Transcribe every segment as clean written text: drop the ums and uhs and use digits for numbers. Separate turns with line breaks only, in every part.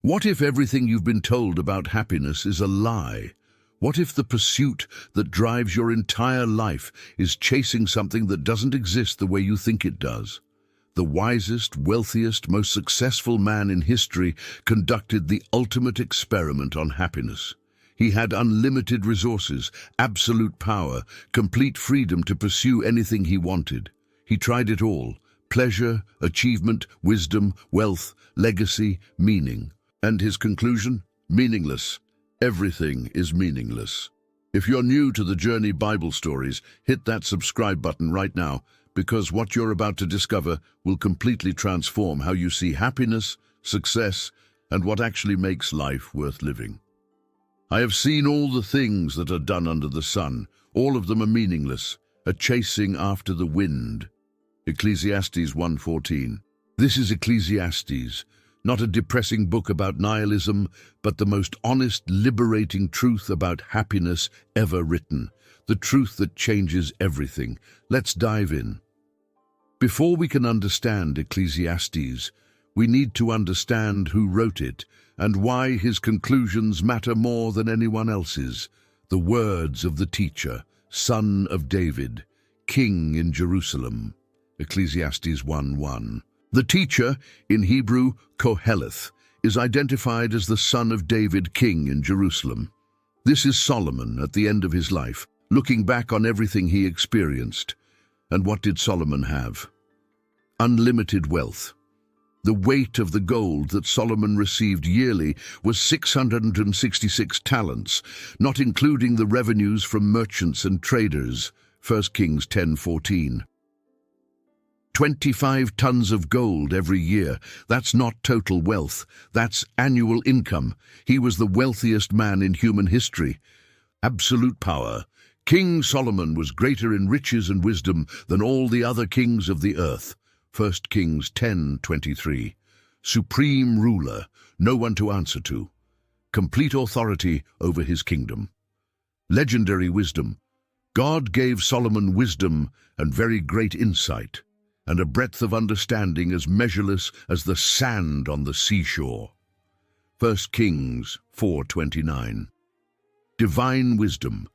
What if everything you've been told about happiness is a lie? What if the pursuit that drives your entire life is chasing something that doesn't exist the way you think it does? The wisest, wealthiest, most successful man in history conducted the ultimate experiment on happiness. He had unlimited resources, absolute power, complete freedom to pursue anything he wanted. He tried it all: pleasure, achievement, wisdom, wealth, legacy, meaning. And his conclusion? Meaningless. Everything is meaningless. If you're new to the Journey Bible Stories, hit that subscribe button right now, because what you're about to discover will completely transform how you see happiness, success, and what actually makes life worth living. I have seen all the things that are done under the sun. All of them are meaningless, a chasing after the wind. Ecclesiastes 1:14. This is Ecclesiastes, not a depressing book about nihilism, but the most honest, liberating truth about happiness ever written. The truth that changes everything. Let's dive in. Before we can understand Ecclesiastes, we need to understand who wrote it and why his conclusions matter more than anyone else's. The words of the teacher, son of David, king in Jerusalem. Ecclesiastes 1:1. The teacher, in Hebrew Koheleth, is identified as the son of David, king in Jerusalem. This is Solomon at the end of his life, looking back on everything he experienced. And what did Solomon have? Unlimited wealth. The weight of the gold that Solomon received yearly was 666 talents, not including the revenues from merchants and traders. 1 Kings 10:14. 25 tons of gold every year. That's not total wealth. That's annual income. He was the wealthiest man in human history. Absolute power. King Solomon was greater in riches and wisdom than all the other kings of the earth. 1 Kings 10:23. Supreme ruler, no one to answer to. Complete authority over his kingdom. Legendary wisdom. God gave Solomon wisdom and very great insight, and a breadth of understanding as measureless as the sand on the seashore. 1 Kings 4:29. Divine wisdom.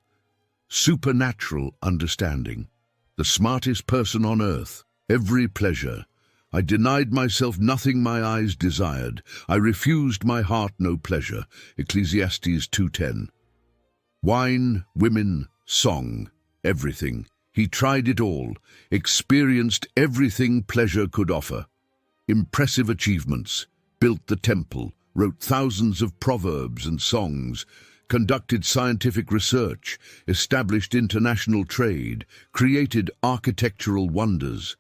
Supernatural understanding. The smartest person on earth. Every pleasure. I denied myself nothing my eyes desired. I refused my heart no pleasure. Ecclesiastes 2:10. Wine, women, song, everything. He tried it all, experienced everything pleasure could offer. Impressive achievements, built the temple, wrote thousands of proverbs and songs, conducted scientific research, established international trade, created architectural wonders.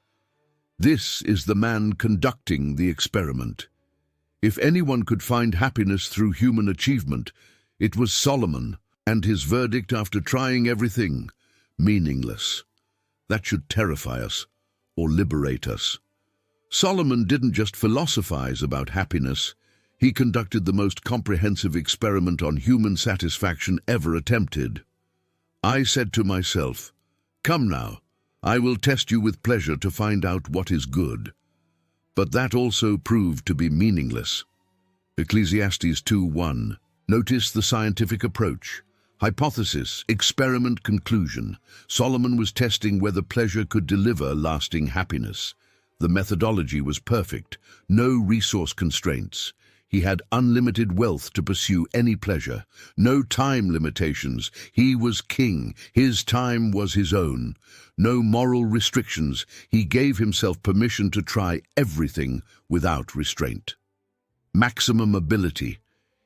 This is the man conducting the experiment. If anyone could find happiness through human achievement, it was Solomon, and his verdict after trying everything: meaningless. That should terrify us or liberate us. Solomon didn't just philosophize about happiness. He conducted the most comprehensive experiment on human satisfaction ever attempted. I said to myself, "Come now, I will test you with pleasure to find out what is good." But that also proved to be meaningless. Ecclesiastes 2:1. Notice the scientific approach. Hypothesis, experiment, conclusion. Solomon was testing whether pleasure could deliver lasting happiness. The methodology was perfect, no resource constraints. He had unlimited wealth to pursue any pleasure, no time limitations. He was king, his time was his own. No moral restrictions. He gave himself permission to try everything without restraint. Maximum ability.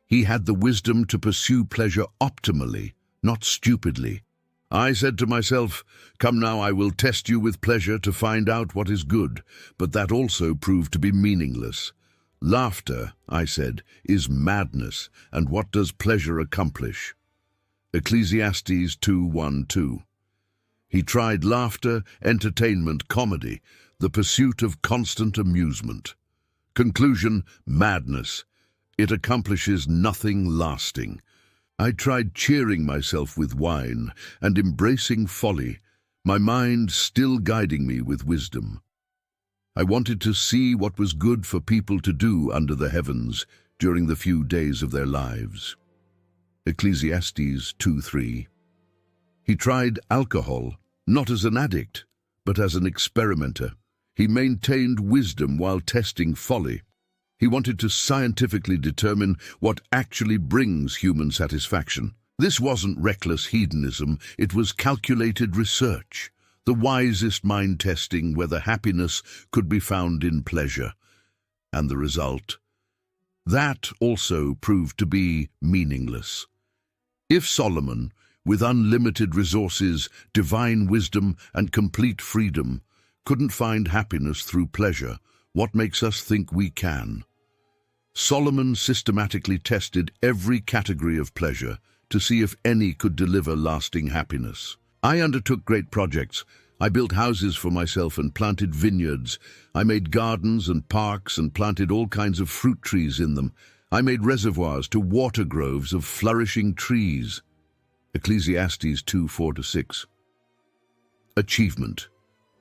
He had the wisdom to pursue pleasure optimally, not stupidly. I said to myself, "Come now, I will test you with pleasure to find out what is good," but that also proved to be meaningless. Laughter, I said, is madness, and what does pleasure accomplish? Ecclesiastes 2:1-2. He tried laughter, entertainment, comedy, the pursuit of constant amusement. Conclusion: madness. It accomplishes nothing lasting. I tried cheering myself with wine and embracing folly, my mind still guiding me with wisdom. I wanted to see what was good for people to do under the heavens, during the few days of their lives. Ecclesiastes 2:3. He tried alcohol, not as an addict, but as an experimenter. He maintained wisdom while testing folly. He wanted to scientifically determine what actually brings human satisfaction. This wasn't reckless hedonism, it was calculated research, the wisest mind testing whether happiness could be found in pleasure. And the result? That also proved to be meaningless. If Solomon, with unlimited resources, divine wisdom, and complete freedom, couldn't find happiness through pleasure, what makes us think we can? Solomon systematically tested every category of pleasure to see if any could deliver lasting happiness. I undertook great projects. I built houses for myself and planted vineyards. I made gardens and parks and planted all kinds of fruit trees in them. I made reservoirs to water groves of flourishing trees. Ecclesiastes 2:4-6. Achievement.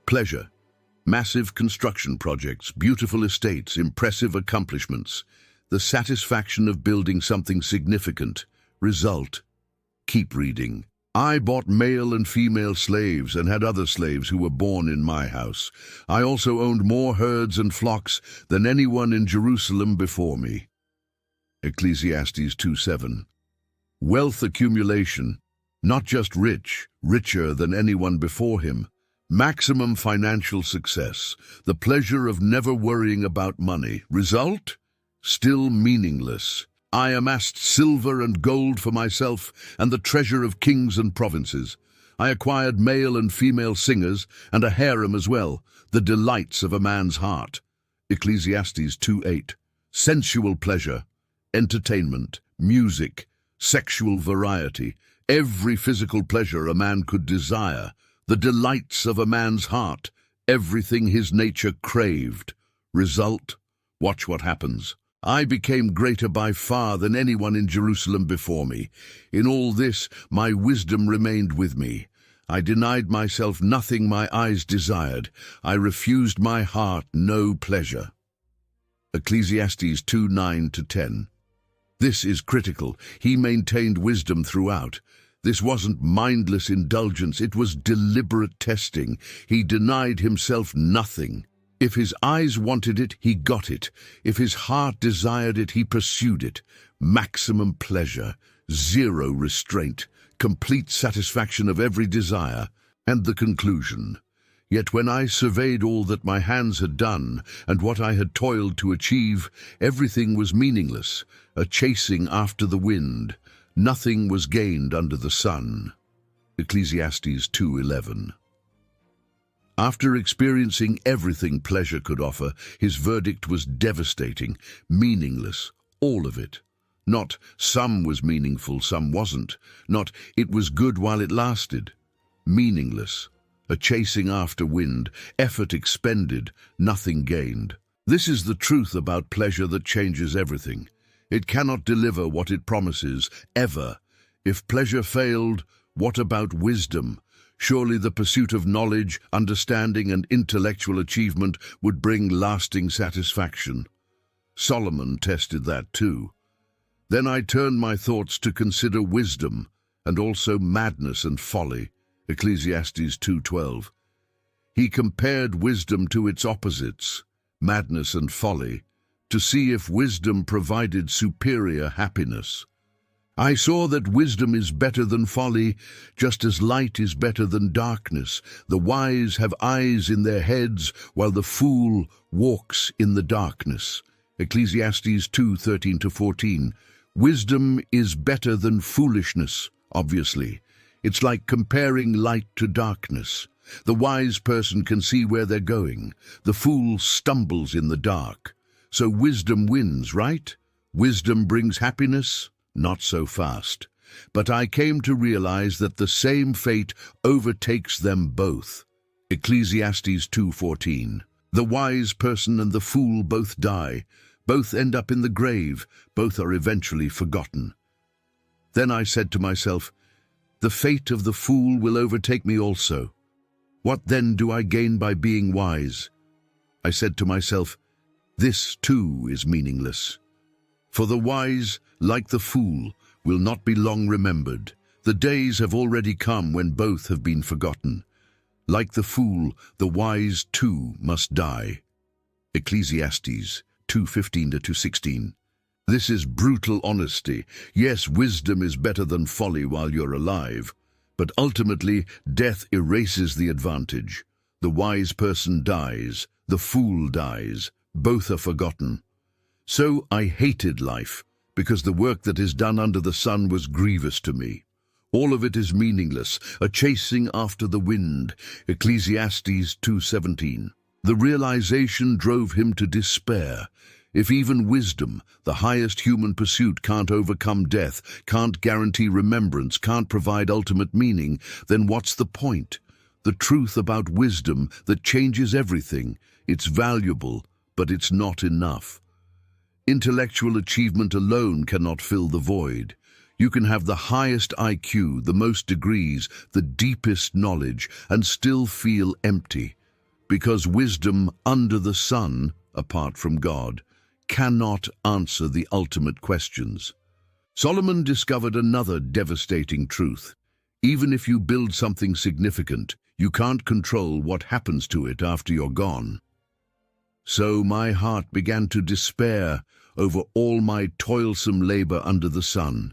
Pleasure. Massive construction projects, beautiful estates, impressive accomplishments. The satisfaction of building something significant. Result. Keep reading. I bought male and female slaves and had other slaves who were born in my house. I also owned more herds and flocks than anyone in Jerusalem before me. Ecclesiastes 2:7. Wealth accumulation. Not just rich, richer than anyone before him. Maximum financial success, the pleasure of never worrying about money. Result? Still meaningless. I amassed silver and gold for myself and the treasure of kings and provinces. I acquired male and female singers and a harem as well, the delights of a man's heart. Ecclesiastes 2:8. Sensual pleasure, entertainment, music, sexual variety, every physical pleasure a man could desire, the delights of a man's heart, everything his nature craved. Result? Watch what happens. I became greater by far than anyone in Jerusalem before me. In all this, my wisdom remained with me. I denied myself nothing my eyes desired. I refused my heart no pleasure. Ecclesiastes 2:9-10. This is critical. He maintained wisdom throughout. This wasn't mindless indulgence, it was deliberate testing. He denied himself nothing. If his eyes wanted it, he got it. If his heart desired it, he pursued it. Maximum pleasure, zero restraint, complete satisfaction of every desire. And the conclusion. Yet when I surveyed all that my hands had done, and what I had toiled to achieve, everything was meaningless, a chasing after the wind. Nothing was gained under the sun. Ecclesiastes 2:11. After experiencing everything pleasure could offer, his verdict was devastating, meaningless, all of it. Not some was meaningful, some wasn't. Not it was good while it lasted. Meaningless, a chasing after wind, effort expended, nothing gained. This is the truth about pleasure that changes everything. It cannot deliver what it promises, ever. If pleasure failed, what about wisdom? Surely the pursuit of knowledge, understanding, and intellectual achievement would bring lasting satisfaction. Solomon tested that too. Then I turned my thoughts to consider wisdom, and also madness and folly. Ecclesiastes 2:12. He compared wisdom to its opposites, madness and folly, to see if wisdom provided superior happiness. I saw that wisdom is better than folly, just as light is better than darkness. The wise have eyes in their heads, while the fool walks in the darkness. Ecclesiastes 2:13-14. Wisdom is better than foolishness, obviously. It's like comparing light to darkness. The wise person can see where they're going. The fool stumbles in the dark. So wisdom wins, right? Wisdom brings happiness? Not so fast. But I came to realize that the same fate overtakes them both. Ecclesiastes 2:14. The wise person and the fool both die. Both end up in the grave. Both are eventually forgotten. Then I said to myself, the fate of the fool will overtake me also. What then do I gain by being wise? I said to myself, this too is meaningless. For the wise, like the fool, will not be long remembered. The days have already come when both have been forgotten. Like the fool, the wise too must die. Ecclesiastes 2:15-2:16. This is brutal honesty. Yes, wisdom is better than folly while you're alive, but ultimately death erases the advantage. The wise person dies, the fool dies, both are forgotten. So I hated life, because the work that is done under the sun was grievous to me. All of it is meaningless, a chasing after the wind. Ecclesiastes 2:17. The realization drove him to despair. If even wisdom, the highest human pursuit, can't overcome death, can't guarantee remembrance, can't provide ultimate meaning, then what's the point? The truth about wisdom that changes everything. It's valuable, but it's not enough. Intellectual achievement alone cannot fill the void. You can have the highest IQ, the most degrees, the deepest knowledge, and still feel empty. Because wisdom under the sun, apart from God, cannot answer the ultimate questions. Solomon discovered another devastating truth. Even if you build something significant, you can't control what happens to it after you're gone. So my heart began to despair over all my toilsome labor under the sun.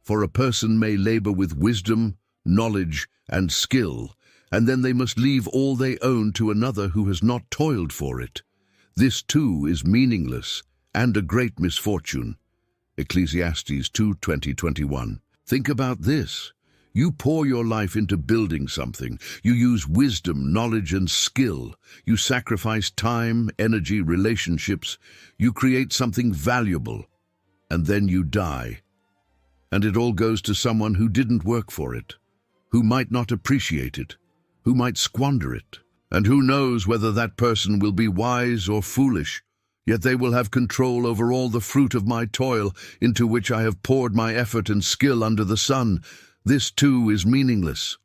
For a person may labor with wisdom, knowledge, and skill, and then they must leave all they own to another who has not toiled for it. This too is meaningless and a great misfortune. Ecclesiastes 2:20-21. Think about this. You pour your life into building something. You use wisdom, knowledge, and skill. You sacrifice time, energy, relationships. You create something valuable, and then you die. And it all goes to someone who didn't work for it, who might not appreciate it, who might squander it. And who knows whether that person will be wise or foolish, yet they will have control over all the fruit of my toil, into which I have poured my effort and skill under the sun. This too is meaningless.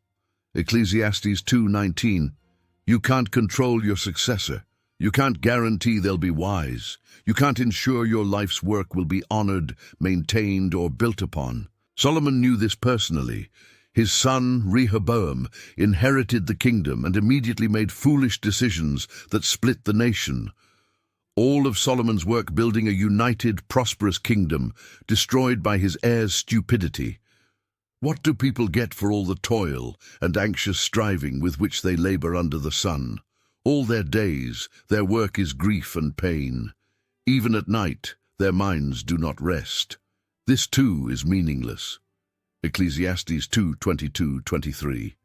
Ecclesiastes 2:19. You can't control your successor. You can't guarantee they'll be wise. You can't ensure your life's work will be honored, maintained, or built upon. Solomon knew this personally. His son, Rehoboam, inherited the kingdom and immediately made foolish decisions that split the nation. All of Solomon's work building a united, prosperous kingdom, destroyed by his heir's stupidity. What do people get for all the toil and anxious striving with which they labor under the sun? All their days, their work is grief and pain. Even at night, their minds do not rest. This too is meaningless. Ecclesiastes 2:22-23.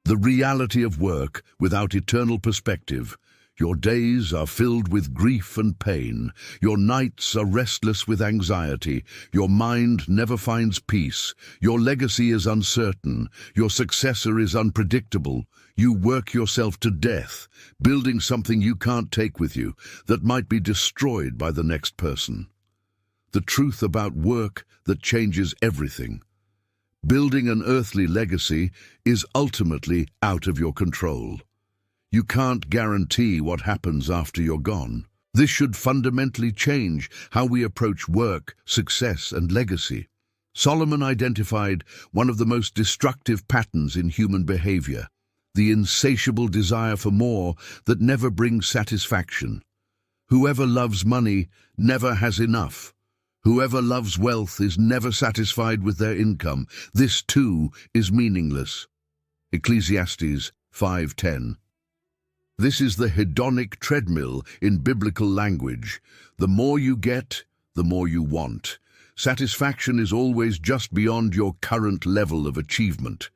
The reality of work without eternal perspective. Your days are filled with grief and pain. Your nights are restless with anxiety. Your mind never finds peace. Your legacy is uncertain. Your successor is unpredictable. You work yourself to death, building something you can't take with you, that might be destroyed by the next person. The truth about work that changes everything. Building an earthly legacy is ultimately out of your control. You can't guarantee what happens after you're gone. This should fundamentally change how we approach work, success, and legacy. Solomon identified one of the most destructive patterns in human behavior, the insatiable desire for more that never brings satisfaction. Whoever loves money never has enough. Whoever loves wealth is never satisfied with their income. This too is meaningless. Ecclesiastes 5:10. This is the hedonic treadmill in biblical language. The more you get, the more you want. Satisfaction is always just beyond your current level of achievement.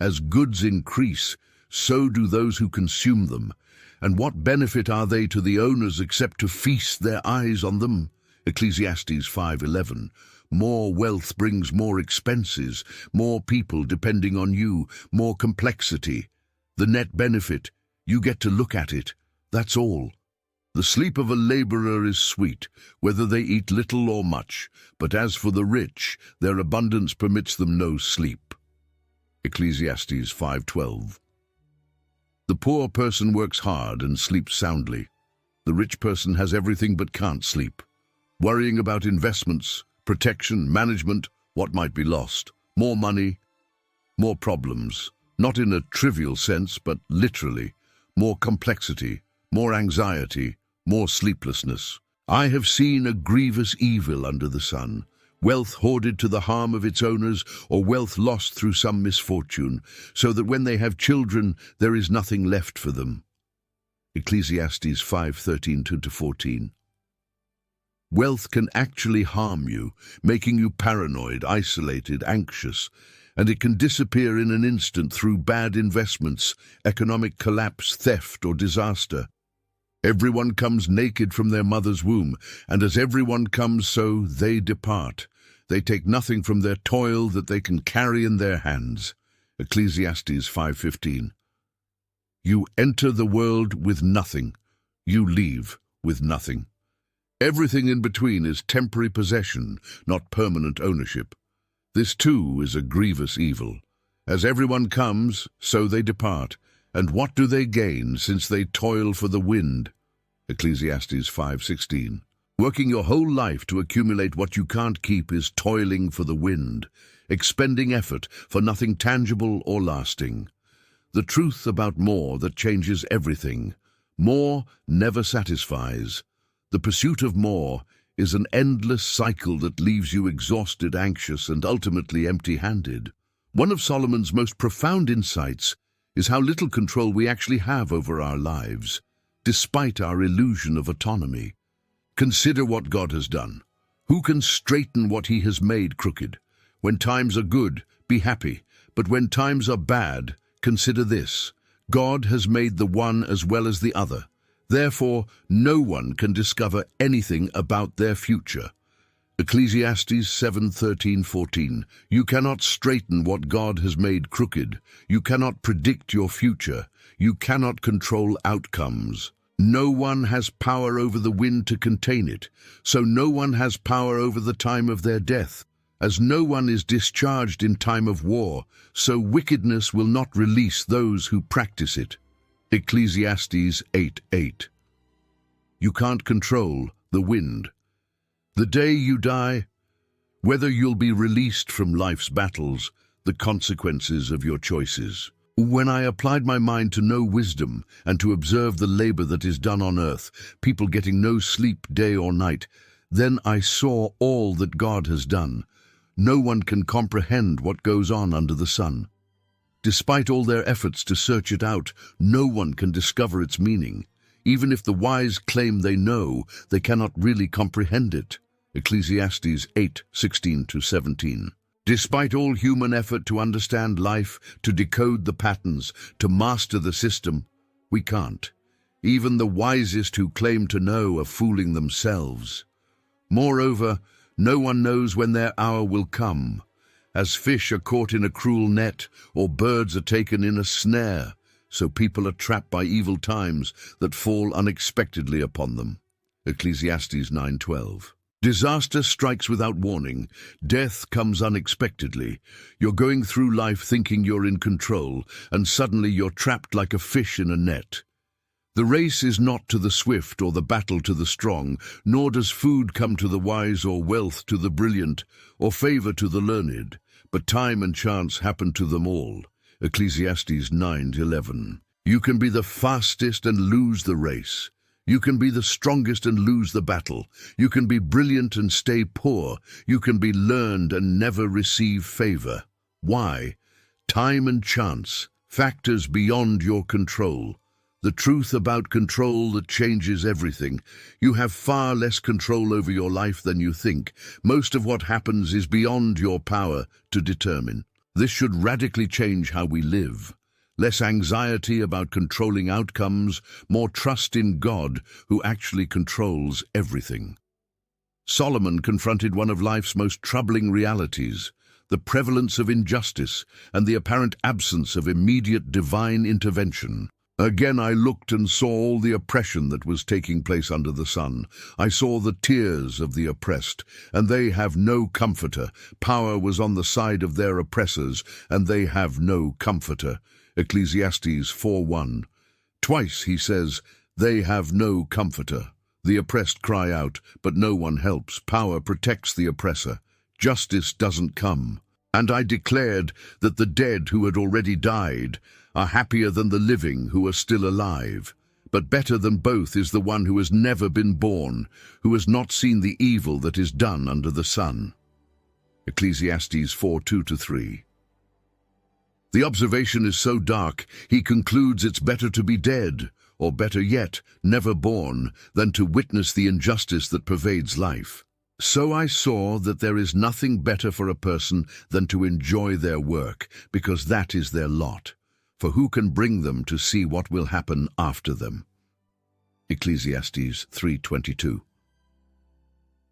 As goods increase, so do those who consume them. And what benefit are they to the owners except to feast their eyes on them? Ecclesiastes 5:11. More wealth brings more expenses, more people depending on you, more complexity. The net benefit, you get to look at it, that's all. The sleep of a laborer is sweet, whether they eat little or much, but as for the rich, their abundance permits them no sleep. Ecclesiastes 5:12. The poor person works hard and sleeps soundly. The rich person has everything but can't sleep. worrying about investments, protection, management, what might be lost. More money, more problems. Not in a trivial sense, but literally. More complexity, more anxiety, more sleeplessness. I have seen a grievous evil under the sun. Wealth hoarded to the harm of its owners, or wealth lost through some misfortune, so that when they have children, there is nothing left for them. Ecclesiastes 5:13-14. Wealth can actually harm you, making you paranoid, isolated, anxious, and it can disappear in an instant through bad investments, economic collapse, theft, or disaster. Everyone comes naked from their mother's womb, and as everyone comes, so they depart. They take nothing from their toil that they can carry in their hands. Ecclesiastes 5:15. You enter the world with nothing. You leave with nothing. Everything in between is temporary possession, not permanent ownership. This too is a grievous evil. As everyone comes, so they depart. And what do they gain since they toil for the wind? Ecclesiastes 5:16. Working your whole life to accumulate what you can't keep is toiling for the wind, expending effort for nothing tangible or lasting. The truth about more that changes everything. More never satisfies. The pursuit of more is an endless cycle that leaves you exhausted, anxious, and ultimately empty-handed. One of Solomon's most profound insights is how little control we actually have over our lives, despite our illusion of autonomy. Consider what God has done. Who can straighten what he has made crooked? When times are good, be happy, but when times are bad, consider this. God has made the one as well as the other. Therefore, no one can discover anything about their future. Ecclesiastes 7:13-14. You cannot straighten what God has made crooked. You cannot predict your future. You cannot control outcomes. No one has power over the wind to contain it, so no one has power over the time of their death. As no one is discharged in time of war, so wickedness will not release those who practice it. Ecclesiastes 8:8. You can't control the wind. The day you die, whether you'll be released from life's battles, the consequences of your choices. When I applied my mind to know wisdom and to observe the labor that is done on earth, people getting no sleep day or night, then I saw all that God has done. No one can comprehend what goes on under the sun. Despite all their efforts to search it out, no one can discover its meaning. Even if the wise claim they know, they cannot really comprehend it. Ecclesiastes 8:16-17. Despite all human effort to understand life, to decode the patterns, to master the system, we can't. Even the wisest who claim to know are fooling themselves. Moreover, no one knows when their hour will come. As fish are caught in a cruel net, or birds are taken in a snare, so people are trapped by evil times that fall unexpectedly upon them. Ecclesiastes 9:12. Disaster strikes without warning. Death comes unexpectedly. You're going through life thinking you're in control, and suddenly you're trapped like a fish in a net. The race is not to the swift or the battle to the strong, nor does food come to the wise or wealth to the brilliant, or favor to the learned, but time and chance happen to them all. Ecclesiastes 9:11. You can be the fastest and lose the race. You can be the strongest and lose the battle. You can be brilliant and stay poor. You can be learned and never receive favor. Why? Time and chance, factors beyond your control. The truth about control that changes everything. You have far less control over your life than you think. Most of what happens is beyond your power to determine. This should radically change how we live. Less anxiety about controlling outcomes, more trust in God, who actually controls everything. Solomon confronted one of life's most troubling realities, the prevalence of injustice and the apparent absence of immediate divine intervention. Again I looked and saw all the oppression that was taking place under the sun. I saw the tears of the oppressed, and they have no comforter. Power was on the side of their oppressors, and they have no comforter. Ecclesiastes 4:1. Twice he says, they have no comforter. The oppressed cry out, but no one helps. Power protects the oppressor. Justice doesn't come. And I declared that the dead who had already died are happier than the living who are still alive. But better than both is the one who has never been born, who has not seen the evil that is done under the sun. Ecclesiastes 4:2-3. The observation is so dark, he concludes it's better to be dead, or better yet, never born, than to witness the injustice that pervades life. So I saw that there is nothing better for a person than to enjoy their work, because that is their lot. For who can bring them to see what will happen after them? Ecclesiastes 3:22.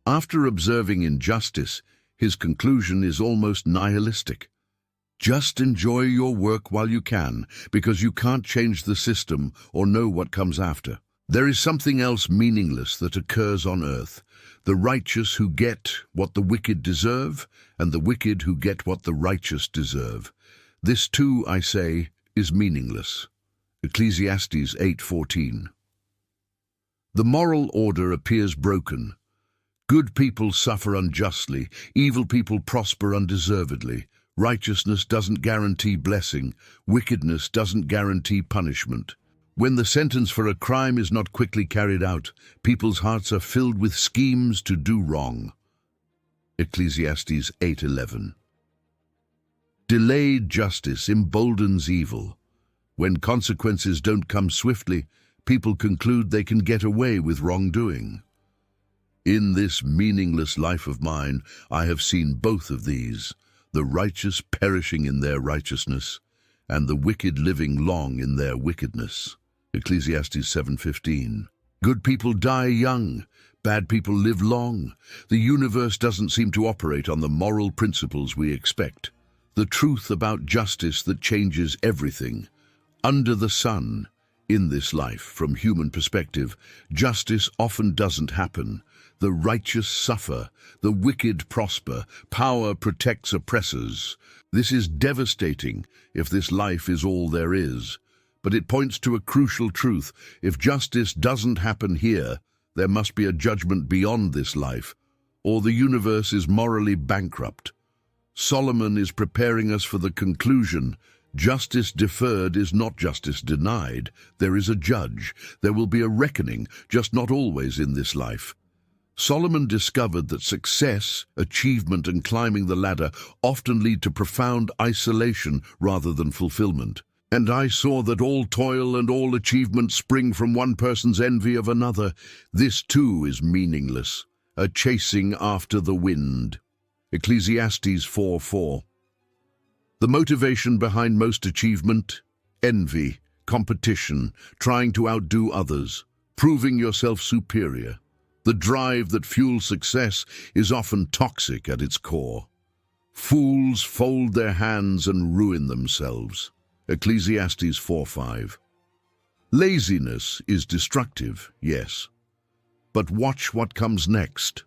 After observing injustice, his conclusion is almost nihilistic. Just enjoy your work while you can, because you can't change the system or know what comes after. There is something else meaningless that occurs on earth. The righteous who get what the wicked deserve, and the wicked who get what the righteous deserve. This too, I say, is meaningless. Ecclesiastes 8:14. The moral order appears broken. Good people suffer unjustly, evil people prosper undeservedly. Righteousness doesn't guarantee blessing, wickedness doesn't guarantee punishment. When the sentence for a crime is not quickly carried out, people's hearts are filled with schemes to do wrong. Ecclesiastes 8:11. Delayed justice emboldens evil. When consequences don't come swiftly, people conclude they can get away with wrongdoing. In this meaningless life of mine, I have seen both of these, the righteous perishing in their righteousness, and the wicked living long in their wickedness. Ecclesiastes 7:15. Good people die young, bad people live long. The universe doesn't seem to operate on the moral principles we expect. The truth about justice that changes everything. Under the sun, in this life, from human perspective, justice often doesn't happen. The righteous suffer, the wicked prosper, power protects oppressors. This is devastating if this life is all there is. But it points to a crucial truth. If justice doesn't happen here, there must be a judgment beyond this life, or the universe is morally bankrupt. Solomon is preparing us for the conclusion: justice deferred is not justice denied. There is a judge. There will be a reckoning, just not always in this life. Solomon discovered that success, achievement, and climbing the ladder often lead to profound isolation rather than fulfillment. And I saw that all toil and all achievement spring from one person's envy of another. This too is meaningless, a chasing after the wind. Ecclesiastes 4:4. The motivation behind most achievement: envy, competition, trying to outdo others, proving yourself superior. The drive that fuels success is often toxic at its core. Fools fold their hands and ruin themselves. Ecclesiastes 4:5. Laziness is destructive, yes. But watch what comes next.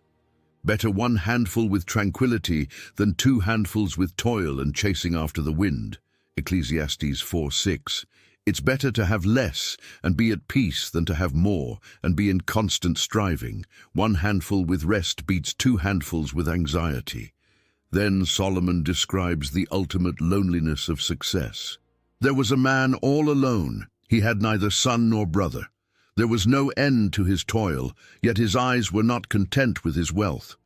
Better one handful with tranquility than two handfuls with toil and chasing after the wind. Ecclesiastes 4:6. It's better to have less and be at peace than to have more and be in constant striving. One handful with rest beats two handfuls with anxiety. Then Solomon describes the ultimate loneliness of success. There was a man all alone. He had neither son nor brother. There was no end to his toil, yet his eyes were not content with his wealth.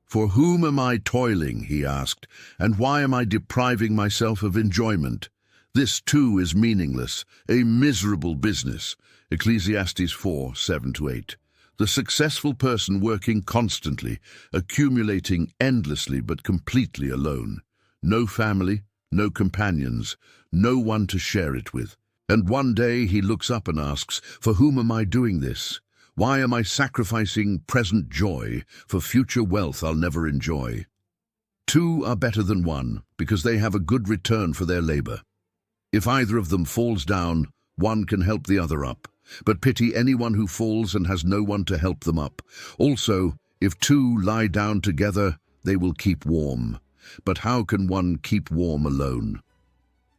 For whom am I toiling, he asked, and why am I depriving myself of enjoyment? This too is meaningless, a miserable business. Ecclesiastes 4:7-8. The successful person working constantly, accumulating endlessly but completely alone. No family, no companions, no one to share it with. And one day he looks up and asks, for whom am I doing this? Why am I sacrificing present joy for future wealth I'll never enjoy? Two are better than one because they have a good return for their labor. If either of them falls down, one can help the other up. But pity anyone who falls and has no one to help them up. Also, if two lie down together, they will keep warm. But how can one keep warm alone?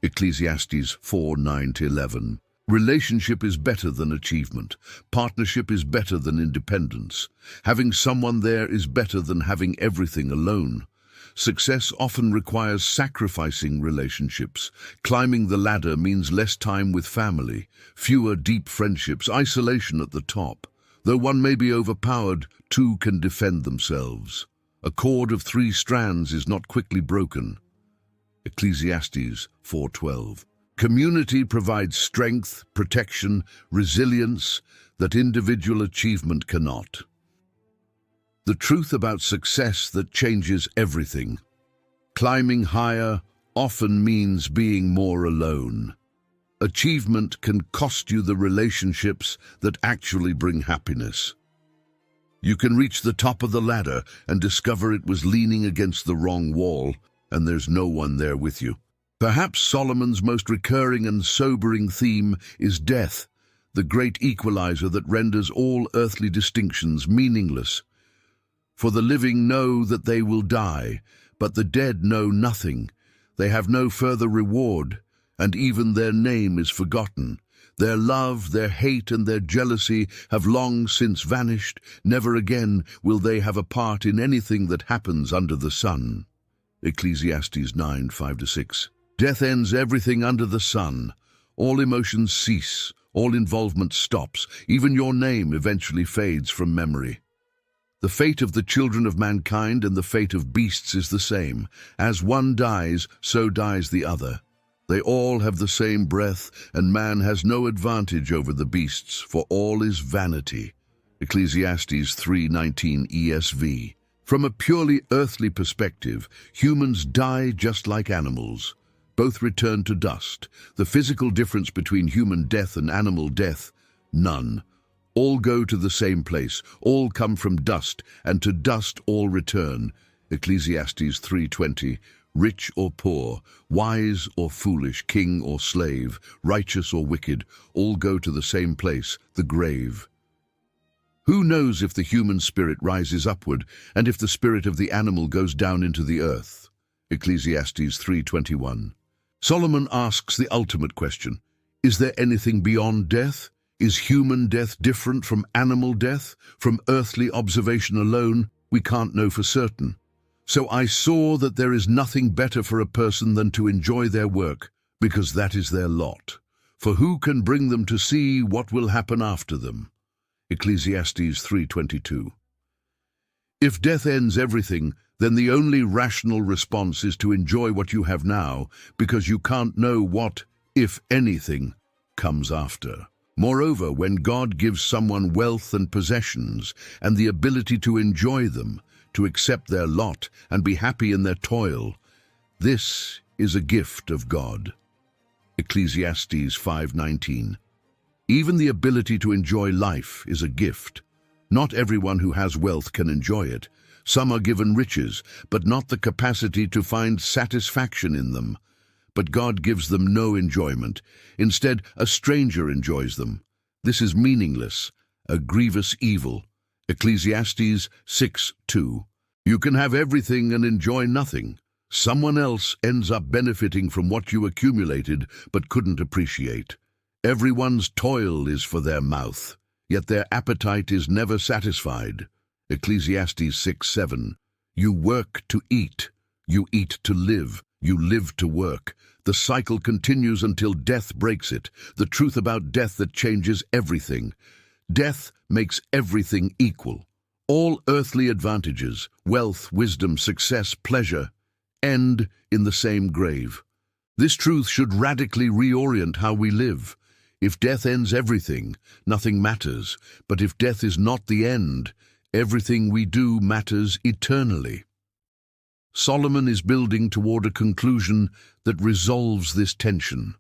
Ecclesiastes 4:9-11. Relationship is better than achievement. Partnership is better than independence. Having someone there is better than having everything alone. Success often requires sacrificing relationships. Climbing the ladder means less time with family, fewer deep friendships, isolation at the top. Though one may be overpowered, two can defend themselves. A cord of 3 strands is not quickly broken. Ecclesiastes 4:12. Community provides strength, protection, resilience that individual achievement cannot. The truth about success that changes everything. Climbing higher often means being more alone. Achievement can cost you the relationships that actually bring happiness. You can reach the top of the ladder and discover it was leaning against the wrong wall, and there's no one there with you. Perhaps Solomon's most recurring and sobering theme is death, the great equalizer that renders all earthly distinctions meaningless. For the living know that they will die, but the dead know nothing. They have no further reward, and even their name is forgotten. Their love, their hate, and their jealousy have long since vanished. Never again will they have a part in anything that happens under the sun. Ecclesiastes 9:5-6. Death ends everything under the sun. All emotions cease, all involvement stops. Even your name eventually fades from memory. The fate of the children of mankind and the fate of beasts is the same. As one dies, so dies the other. They all have the same breath, and man has no advantage over the beasts, for all is vanity. Ecclesiastes 3:19 ESV. From a purely earthly perspective, humans die just like animals. Both return to dust. The physical difference between human death and animal death? None. All go to the same place, all come from dust, and to dust all return. Ecclesiastes 3:20. Rich or poor, wise or foolish, king or slave, righteous or wicked, all go to the same place, the grave. Who knows if the human spirit rises upward, and if the spirit of the animal goes down into the earth? Ecclesiastes 3:21. Solomon asks the ultimate question: is there anything beyond death? Is human death different from animal death? From earthly observation alone, we can't know for certain. So I saw that there is nothing better for a person than to enjoy their work, because that is their lot. For who can bring them to see what will happen after them? Ecclesiastes 3:22. If death ends everything, then the only rational response is to enjoy what you have now, because you can't know what, if anything, comes after. Moreover, when God gives someone wealth and possessions and the ability to enjoy them, to accept their lot and be happy in their toil, this is a gift of God. Ecclesiastes 5:19. Even the ability to enjoy life is a gift. Not everyone who has wealth can enjoy it. Some are given riches, but not the capacity to find satisfaction in them. But God gives them no enjoyment. Instead, a stranger enjoys them. This is meaningless, a grievous evil. Ecclesiastes 6:2. You can have everything and enjoy nothing. Someone else ends up benefiting from what you accumulated but couldn't appreciate. Everyone's toil is for their mouth, yet their appetite is never satisfied. Ecclesiastes 6:7. You work to eat, you eat to live, you live to work. The cycle continues until death breaks it, the truth about death that changes everything. Death makes everything equal. All earthly advantages, wealth, wisdom, success, pleasure, end in the same grave. This truth should radically reorient how we live. If death ends everything, nothing matters. But if death is not the end, everything we do matters eternally. Solomon is building toward a conclusion that resolves this tension.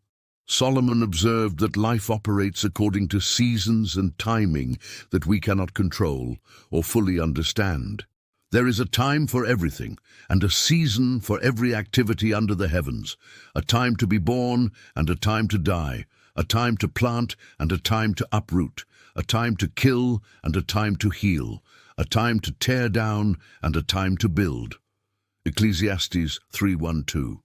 Solomon observed that life operates according to seasons and timing that we cannot control or fully understand. There is a time for everything, and a season for every activity under the heavens, a time to be born and a time to die, a time to plant and a time to uproot, a time to kill and a time to heal, a time to tear down and a time to build. Ecclesiastes 3:1-2.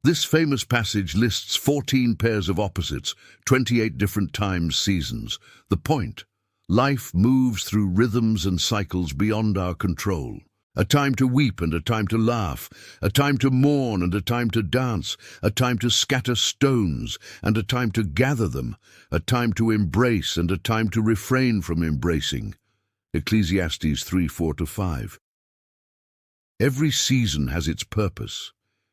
This famous passage lists 14 pairs of opposites, 28 different times seasons. The point: life moves through rhythms and cycles beyond our control. A time to weep and a time to laugh, a time to mourn and a time to dance, a time to scatter stones and a time to gather them, a time to embrace and a time to refrain from embracing. Ecclesiastes 3:4-5. Every season has its purpose.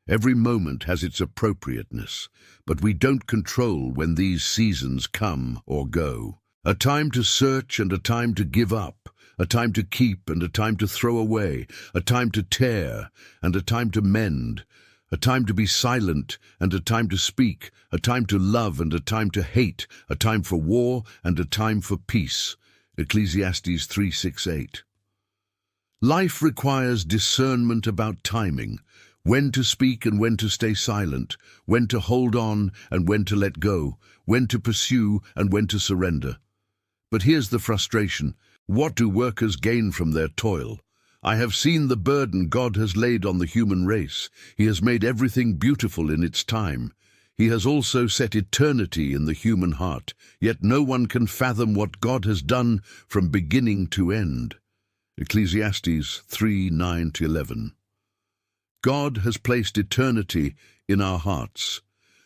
Every moment has its appropriateness, but we don't control when these seasons come or go. A time to search and a time to give up, a time to keep and a time to throw away, a time to tear and a time to mend, a time to be silent and a time to speak, a time to love and a time to hate, a time for war and a time for peace. Ecclesiastes 3:6-8. Life requires discernment about timing, when to speak and when to stay silent, when to hold on and when to let go, when to pursue and when to surrender. But here's the frustration. What do workers gain from their toil? I have seen the burden God has laid on the human race. He has made everything beautiful in its time. He has also set eternity in the human heart, yet no one can fathom what God has done from beginning to end. Ecclesiastes 3:9-11. God has placed eternity in our hearts,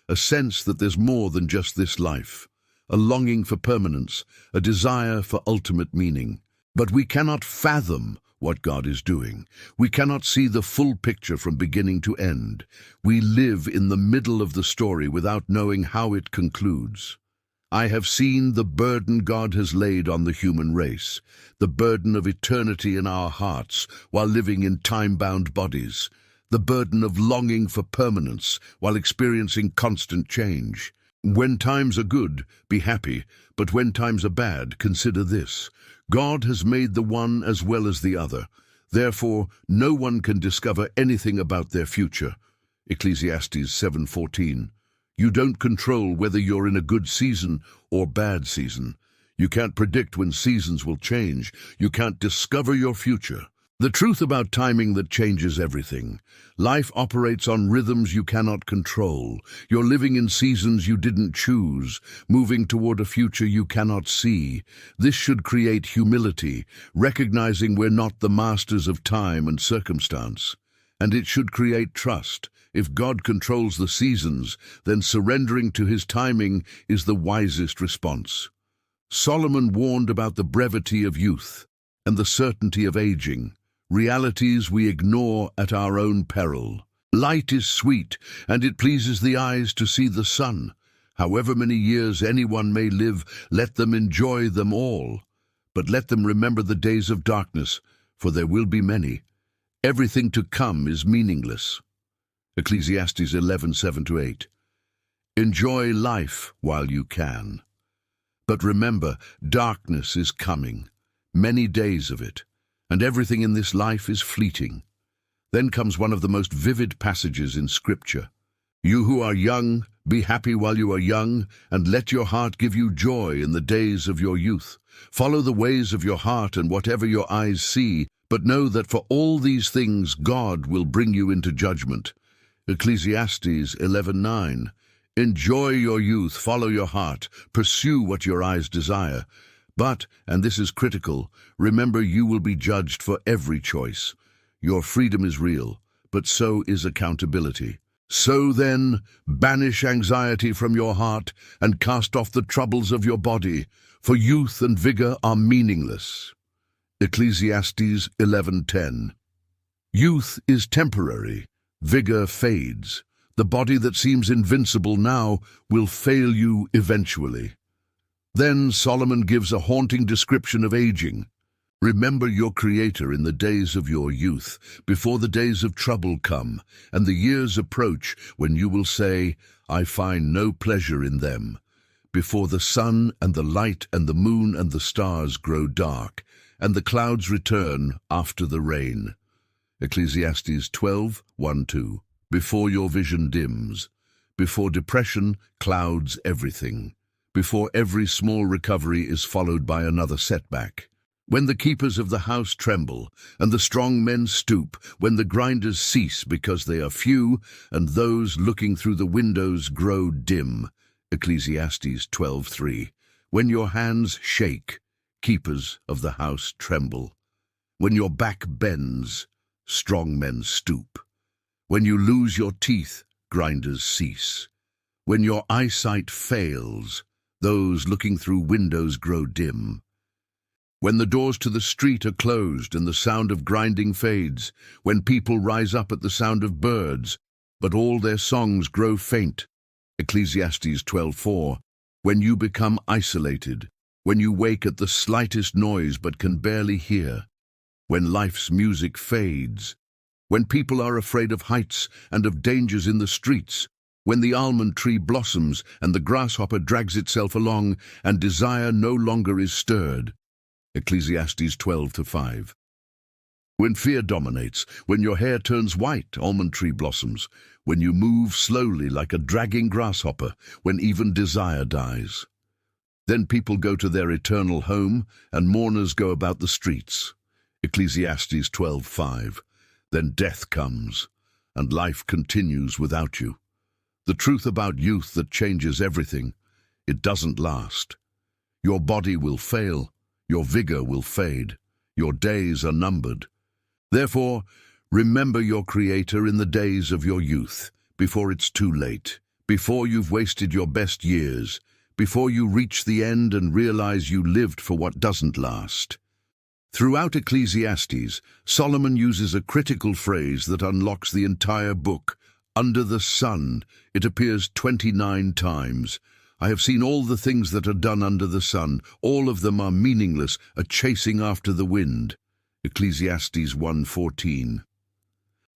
a sense that there's more than just this life, a longing for permanence, a desire for ultimate meaning. But we cannot fathom what God is doing. We cannot see the full picture from beginning to end. We live in the middle of the story without knowing how it concludes. I have seen the burden God has laid on the human race, the burden of eternity in our hearts while living in time-bound bodies, the burden of longing for permanence while experiencing constant change. When times are good, be happy, but when times are bad, consider this: God has made the one as well as the other. Therefore, no one can discover anything about their future. Ecclesiastes 7:14. You don't control whether you're in a good season or bad season. You can't predict when seasons will change. You can't discover your future. The truth about timing that changes everything. Life operates on rhythms you cannot control. You're living in seasons you didn't choose, moving toward a future you cannot see. This should create humility, recognizing we're not the masters of time and circumstance. And it should create trust. If God controls the seasons, then surrendering to his timing is the wisest response. Solomon warned about the brevity of youth and the certainty of aging, realities we ignore at our own peril. Light is sweet, and it pleases the eyes to see the sun. However many years anyone may live, let them enjoy them all. But let them remember the days of darkness, for there will be many. Everything to come is meaningless. Ecclesiastes 11:7-8. Enjoy life while you can. But remember, darkness is coming, many days of it, and everything in this life is fleeting. Then comes one of the most vivid passages in Scripture. You who are young, be happy while you are young, and let your heart give you joy in the days of your youth. Follow the ways of your heart and whatever your eyes see, but know that for all these things God will bring you into judgment. Ecclesiastes 11:9. Enjoy your youth, follow your heart, pursue what your eyes desire. But, and this is critical, remember you will be judged for every choice. Your freedom is real, but so is accountability. So then, banish anxiety from your heart and cast off the troubles of your body, for youth and vigor are meaningless. Ecclesiastes 11:10. Youth is temporary, vigor fades. The body that seems invincible now will fail you eventually. Then Solomon gives a haunting description of aging. Remember your Creator in the days of your youth, before the days of trouble come, and the years approach when you will say, I find no pleasure in them. Before the sun and the light and the moon and the stars grow dark, and the clouds return after the rain. Ecclesiastes 12:1-2. Before your vision dims, before depression clouds everything, before every small recovery is followed by another setback. When the keepers of the house tremble, and the strong men stoop, when the grinders cease because they are few, and those looking through the windows grow dim. Ecclesiastes 12:3. When your hands shake, keepers of the house tremble. When your back bends, strong men stoop. When you lose your teeth, grinders cease. When your eyesight fails, those looking through windows grow dim. When the doors to the street are closed and the sound of grinding fades, when people rise up at the sound of birds, but all their songs grow faint. Ecclesiastes 12:4. When you become isolated, when you wake at the slightest noise but can barely hear, when life's music fades, when people are afraid of heights and of dangers in the streets, when the almond tree blossoms and the grasshopper drags itself along and desire no longer is stirred. Ecclesiastes 12:5. When fear dominates, when your hair turns white, almond tree blossoms, when you move slowly like a dragging grasshopper, when even desire dies. Then people go to their eternal home, and mourners go about the streets. Ecclesiastes 12:5. Then death comes, and life continues without you. The truth about youth that changes everything: it doesn't last. Your body will fail, your vigor will fade, your days are numbered. Therefore, remember your Creator in the days of your youth, before it's too late, before you've wasted your best years, before you reach the end and realize you lived for what doesn't last. Throughout Ecclesiastes, Solomon uses a critical phrase that unlocks the entire book. Under the sun, it appears 29 times. I have seen all the things that are done under the sun. All of them are meaningless, a chasing after the wind. Ecclesiastes 1:14.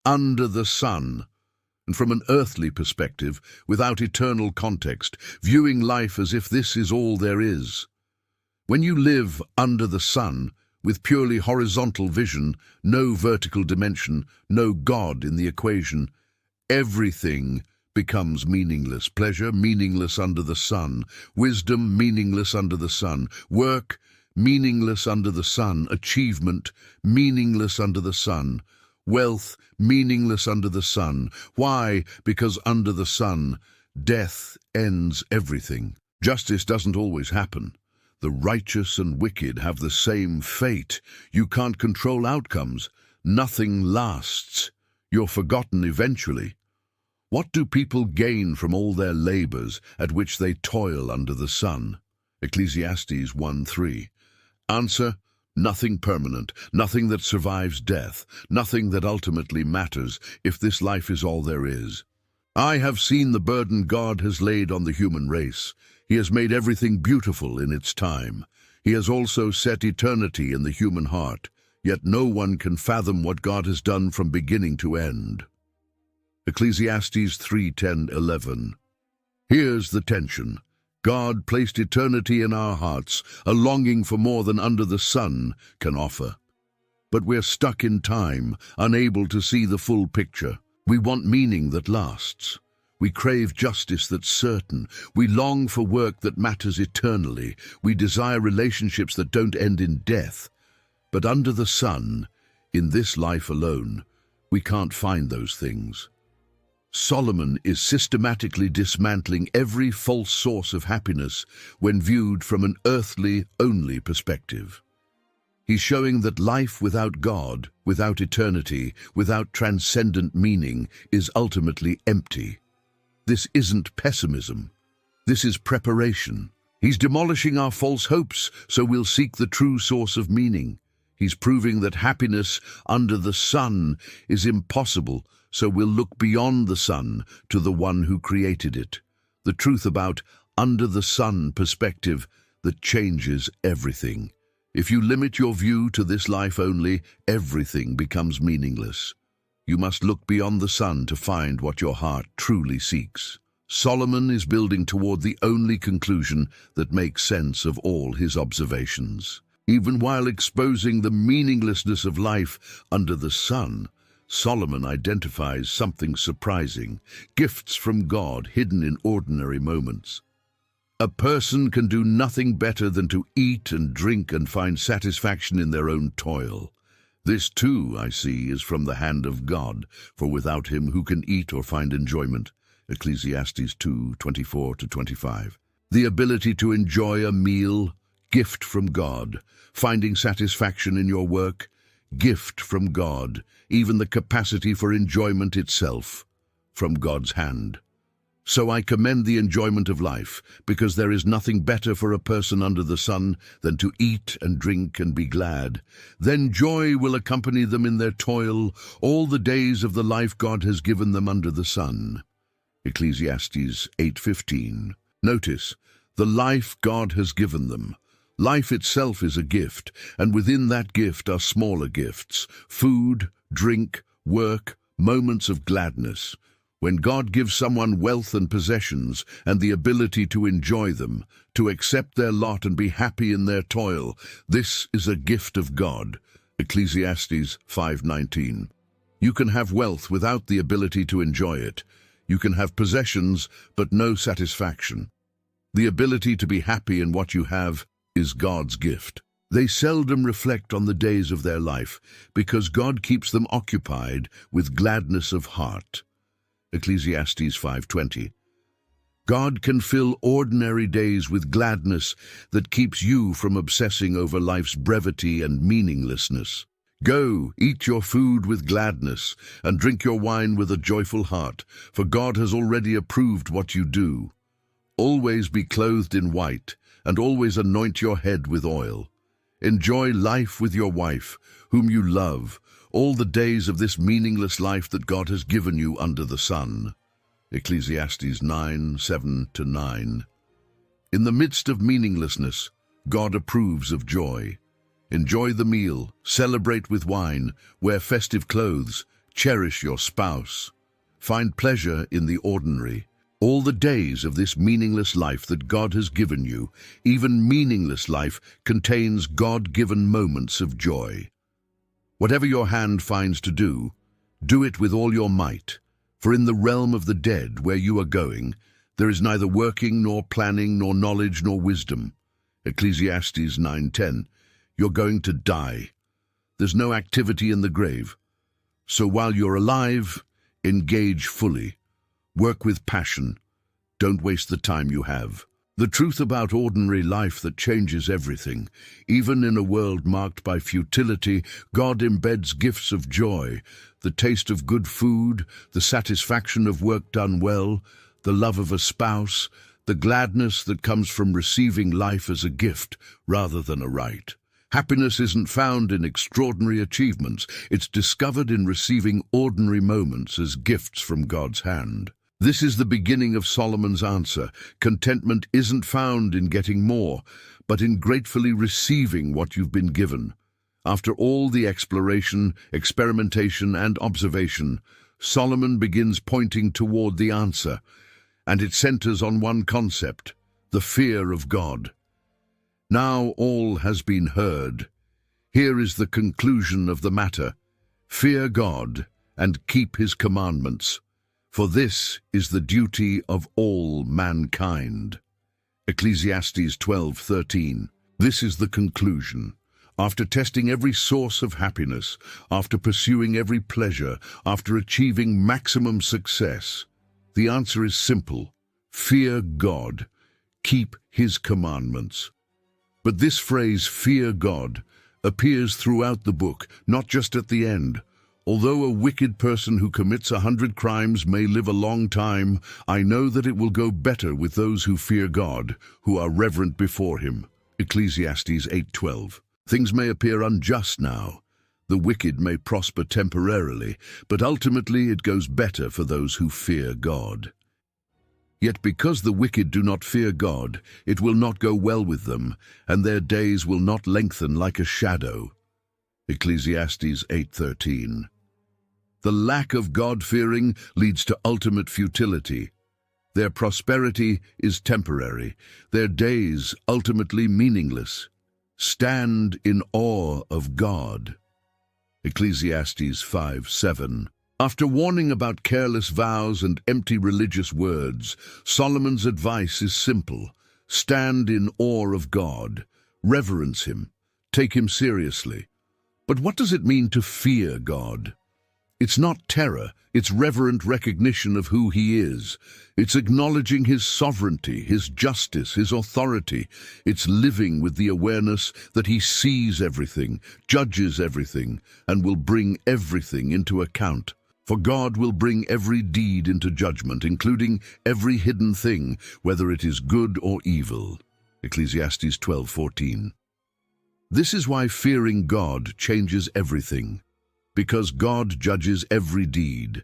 Under the sun. And from an earthly perspective, without eternal context, viewing life as if this is all there is. When you live under the sun, with purely horizontal vision, no vertical dimension, no God in the equation, everything becomes meaningless. Pleasure, meaningless under the sun. Wisdom, meaningless under the sun. Work, meaningless under the sun. Achievement, meaningless under the sun. Wealth, meaningless under the sun. Why? Because under the sun, death ends everything. Justice doesn't always happen. The righteous and wicked have the same fate. You can't control outcomes. Nothing lasts. You're forgotten eventually. What do people gain from all their labors at which they toil under the sun? Ecclesiastes 1:3. Answer: nothing permanent, nothing that survives death, nothing that ultimately matters if this life is all there is. I have seen the burden God has laid on the human race. He has made everything beautiful in its time. He has also set eternity in the human heart, yet no one can fathom what God has done from beginning to end. Ecclesiastes 3:10-11. Here's the tension. God placed eternity in our hearts, a longing for more than under the sun can offer. But we're stuck in time, unable to see the full picture. We want meaning that lasts. We crave justice that's certain. We long for work that matters eternally. We desire relationships that don't end in death. But under the sun, in this life alone, we can't find those things. Solomon is systematically dismantling every false source of happiness when viewed from an earthly-only perspective. He's showing that life without God, without eternity, without transcendent meaning, is ultimately empty. This isn't pessimism. This is preparation. He's demolishing our false hopes so we'll seek the true source of meaning. He's proving that happiness under the sun is impossible, so we'll look beyond the sun to the one who created it. The truth about under the sun perspective that changes everything. If you limit your view to this life only, everything becomes meaningless. You must look beyond the sun to find what your heart truly seeks. Solomon is building toward the only conclusion that makes sense of all his observations. Even while exposing the meaninglessness of life under the sun, Solomon identifies something surprising: gifts from God hidden in ordinary moments. A person can do nothing better than to eat and drink and find satisfaction in their own toil. This too, I see, is from the hand of God, for without him who can eat or find enjoyment? Ecclesiastes 2:24-25. The ability to enjoy a meal, gift from God. Finding satisfaction in your work, gift from God. Even the capacity for enjoyment itself, from God's hand. So I commend the enjoyment of life, because there is nothing better for a person under the sun than to eat and drink and be glad. Then joy will accompany them in their toil all the days of the life God has given them under the sun. Ecclesiastes 8:15. Notice, the life God has given them. Life itself is a gift, and within that gift are smaller gifts: food, drink, work, moments of gladness. When God gives someone wealth and possessions and the ability to enjoy them, to accept their lot and be happy in their toil, this is a gift of God. Ecclesiastes 5:19. You can have wealth without the ability to enjoy it. You can have possessions, but no satisfaction. The ability to be happy in what you have is God's gift. They seldom reflect on the days of their life, because God keeps them occupied with gladness of heart. Ecclesiastes 5:20. God can fill ordinary days with gladness that keeps you from obsessing over life's brevity and meaninglessness. Go, eat your food with gladness, and drink your wine with a joyful heart, for God has already approved what you do. Always be clothed in white, and always anoint your head with oil. Enjoy life with your wife, whom you love, all the days of this meaningless life that God has given you under the sun. Ecclesiastes 9:7-9. In the midst of meaninglessness, God approves of joy. Enjoy the meal, celebrate with wine, wear festive clothes, cherish your spouse. Find pleasure in the ordinary. All the days of this meaningless life that God has given you, even meaningless life, contains God-given moments of joy. Whatever your hand finds to do, do it with all your might, for in the realm of the dead, where you are going, there is neither working, nor planning, nor knowledge, nor wisdom. Ecclesiastes 9:10. You're going to die. There's no activity in the grave. So while you're alive, engage fully. Work with passion. Don't waste the time you have. The truth about ordinary life that changes everything. Even in a world marked by futility, God embeds gifts of joy, the taste of good food, the satisfaction of work done well, the love of a spouse, the gladness that comes from receiving life as a gift rather than a right. Happiness isn't found in extraordinary achievements. It's discovered in receiving ordinary moments as gifts from God's hand. This is the beginning of Solomon's answer. Contentment isn't found in getting more, but in gratefully receiving what you've been given. After all the exploration, experimentation, and observation, Solomon begins pointing toward the answer, and it centers on one concept: the fear of God. Now all has been heard. Here is the conclusion of the matter. Fear God and keep his commandments, for this is the duty of all mankind. Ecclesiastes 12:13. This is the conclusion. After testing every source of happiness, after pursuing every pleasure, after achieving maximum success, the answer is simple: fear God, keep his commandments. But this phrase, fear God, appears throughout the book, not just at the end. Although a wicked person who commits 100 crimes may live a long time, I know that it will go better with those who fear God, who are reverent before him. Ecclesiastes 8:12. Things may appear unjust now. The wicked may prosper temporarily, but ultimately it goes better for those who fear God. Yet because the wicked do not fear God, it will not go well with them, and their days will not lengthen like a shadow. Ecclesiastes 8:13. The lack of God-fearing leads to ultimate futility. Their prosperity is temporary, their days ultimately meaningless. Stand in awe of God. Ecclesiastes 5:7. After warning about careless vows and empty religious words, Solomon's advice is simple: Stand in awe of God, reverence Him, take Him seriously. But what does it mean to fear God? It's not terror, it's reverent recognition of who He is. It's acknowledging His sovereignty, His justice, His authority. It's living with the awareness that He sees everything, judges everything, and will bring everything into account. For God will bring every deed into judgment, including every hidden thing, whether it is good or evil. Ecclesiastes 12:14. This is why fearing God changes everything. Because God judges every deed,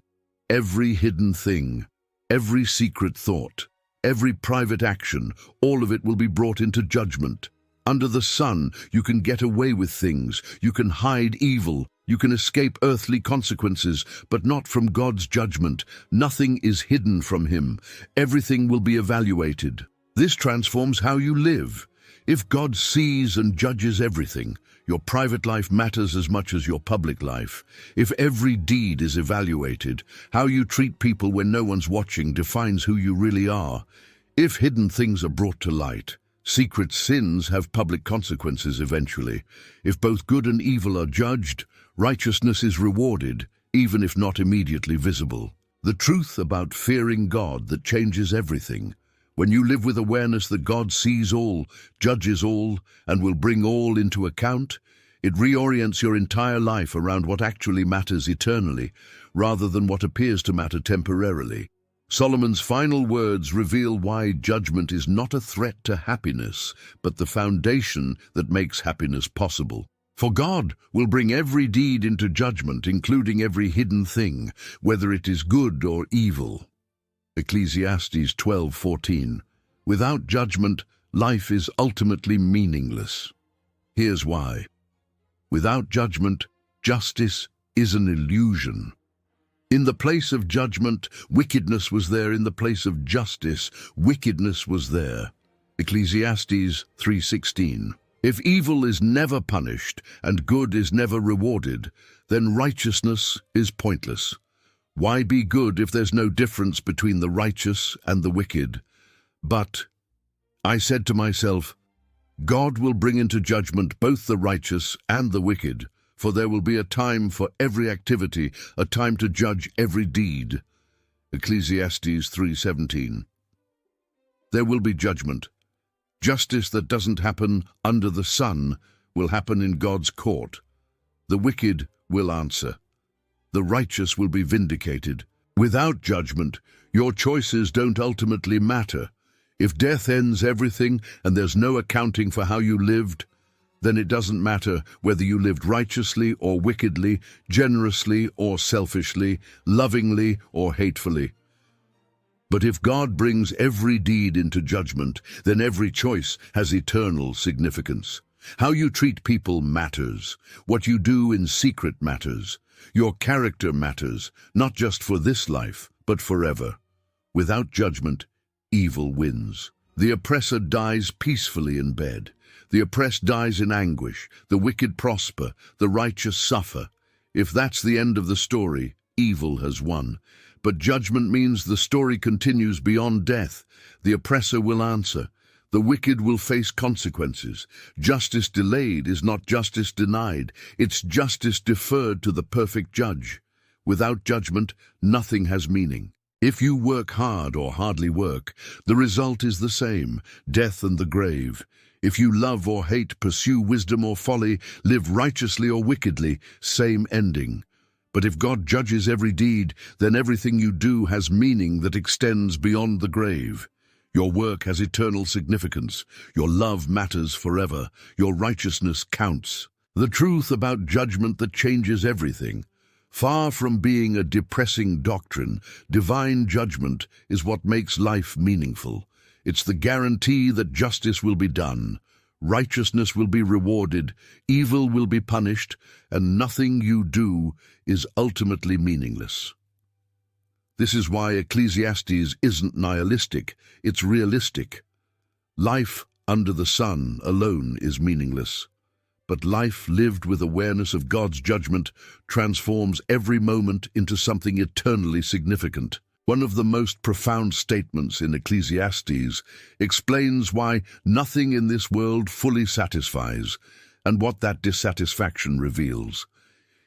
every hidden thing, every secret thought, every private action, all of it will be brought into judgment. Under the sun, you can get away with things, you can hide evil, you can escape earthly consequences, but not from God's judgment. Nothing is hidden from Him. Everything will be evaluated. This transforms how you live. If God sees and judges everything, your private life matters as much as your public life. If every deed is evaluated, how you treat people when no one's watching defines who you really are. If hidden things are brought to light, secret sins have public consequences eventually. If both good and evil are judged, righteousness is rewarded, even if not immediately visible. The truth about fearing God that changes everything. When you live with awareness that God sees all, judges all, and will bring all into account, it reorients your entire life around what actually matters eternally, rather than what appears to matter temporarily. Solomon's final words reveal why judgment is not a threat to happiness, but the foundation that makes happiness possible. For God will bring every deed into judgment, including every hidden thing, whether it is good or evil. Ecclesiastes 12:14. Without judgment, life is ultimately meaningless. Here's why. Without judgment, justice is an illusion. In the place of judgment, wickedness was there. In the place of justice, wickedness was there. Ecclesiastes 3:16. If evil is never punished and good is never rewarded, then righteousness is pointless. Why be good if there's no difference between the righteous and the wicked? But I said to myself, God will bring into judgment both the righteous and the wicked, for there will be a time for every activity, a time to judge every deed. Ecclesiastes 3:17. There will be judgment. Justice that doesn't happen under the sun will happen in God's court. The wicked will answer. The righteous will be vindicated. Without judgment, your choices don't ultimately matter. If death ends everything and there's no accounting for how you lived, then it doesn't matter whether you lived righteously or wickedly, generously or selfishly, lovingly or hatefully. But if God brings every deed into judgment, then every choice has eternal significance. How you treat people matters. What you do in secret matters. Your character matters, not just for this life, but forever. Without judgment, evil wins. The oppressor dies peacefully in bed. The oppressed dies in anguish. The wicked prosper. The righteous suffer. If that's the end of the story, evil has won. But judgment means the story continues beyond death. The oppressor will answer. The wicked will face consequences. Justice delayed is not justice denied. It's justice deferred to the perfect judge. Without judgment, nothing has meaning. If you work hard or hardly work, the result is the same, death and the grave. If you love or hate, pursue wisdom or folly, live righteously or wickedly, same ending. But if God judges every deed, then everything you do has meaning that extends beyond the grave. Your work has eternal significance. Your love matters forever. Your righteousness counts. The truth about judgment that changes everything. Far from being a depressing doctrine, divine judgment is what makes life meaningful. It's the guarantee that justice will be done, righteousness will be rewarded, evil will be punished, and nothing you do is ultimately meaningless. This is why Ecclesiastes isn't nihilistic, it's realistic. Life under the sun alone is meaningless. But life lived with awareness of God's judgment transforms every moment into something eternally significant. One of the most profound statements in Ecclesiastes explains why nothing in this world fully satisfies and what that dissatisfaction reveals.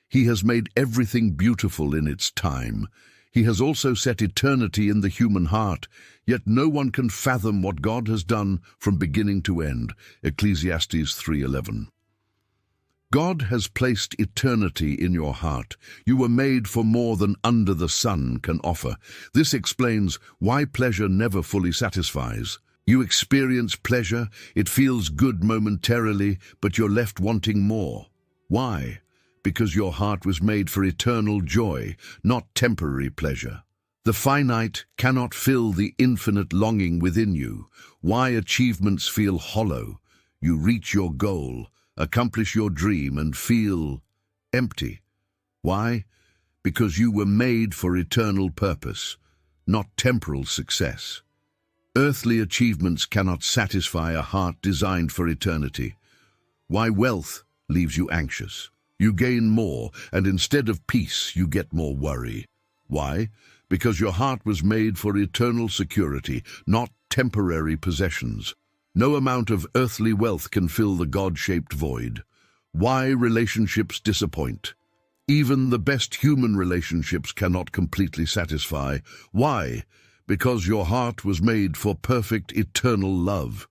He has made everything beautiful in its time. He has also set eternity in the human heart, yet no one can fathom what God has done from beginning to end. Ecclesiastes 3:11. God has placed eternity in your heart. You were made for more than under the sun can offer. This explains why pleasure never fully satisfies. You experience pleasure, it feels good momentarily, but you're left wanting more. Why? Because your heart was made for eternal joy, not temporary pleasure. The finite cannot fill the infinite longing within you. Why achievements feel hollow? You reach your goal, accomplish your dream, and feel empty. Why? Because you were made for eternal purpose, not temporal success. Earthly achievements cannot satisfy a heart designed for eternity. Why wealth leaves you anxious? You gain more, and instead of peace, you get more worry. Why? Because your heart was made for eternal security, not temporary possessions. No amount of earthly wealth can fill the God-shaped void. Why relationships disappoint? Even the best human relationships cannot completely satisfy. Why? Because your heart was made for perfect eternal love.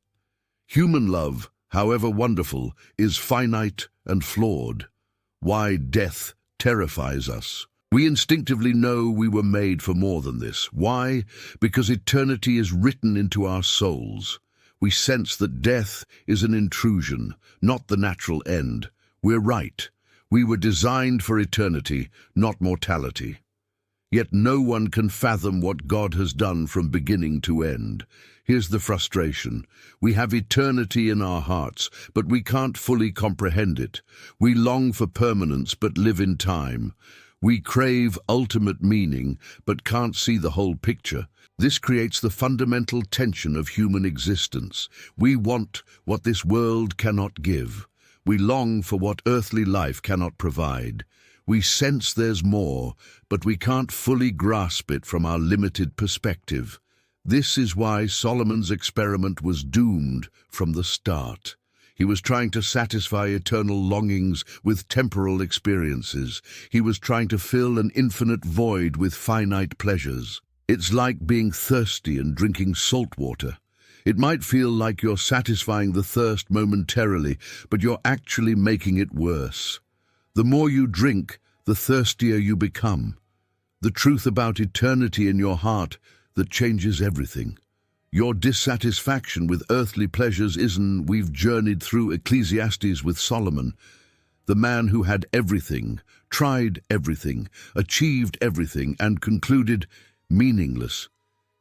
Human love, however wonderful, is finite and flawed. Why death terrifies us? We instinctively know we were made for more than this. Why? Because eternity is written into our souls. We sense that death is an intrusion, not the natural end. We're right. We were designed for eternity, not mortality. Yet no one can fathom what God has done from beginning to end. Here's the frustration. We have eternity in our hearts, but we can't fully comprehend it. We long for permanence, but live in time. We crave ultimate meaning, but can't see the whole picture. This creates the fundamental tension of human existence. We want what this world cannot give. We long for what earthly life cannot provide. We sense there's more, but we can't fully grasp it from our limited perspective. This is why Solomon's experiment was doomed from the start. He was trying to satisfy eternal longings with temporal experiences. He was trying to fill an infinite void with finite pleasures. It's like being thirsty and drinking salt water. It might feel like you're satisfying the thirst momentarily, but you're actually making it worse. The more you drink, the thirstier you become. The truth about eternity in your heart that changes everything. Your dissatisfaction with earthly pleasures isn't. We've journeyed through Ecclesiastes with Solomon, the man who had everything, tried everything, achieved everything, and concluded, meaningless.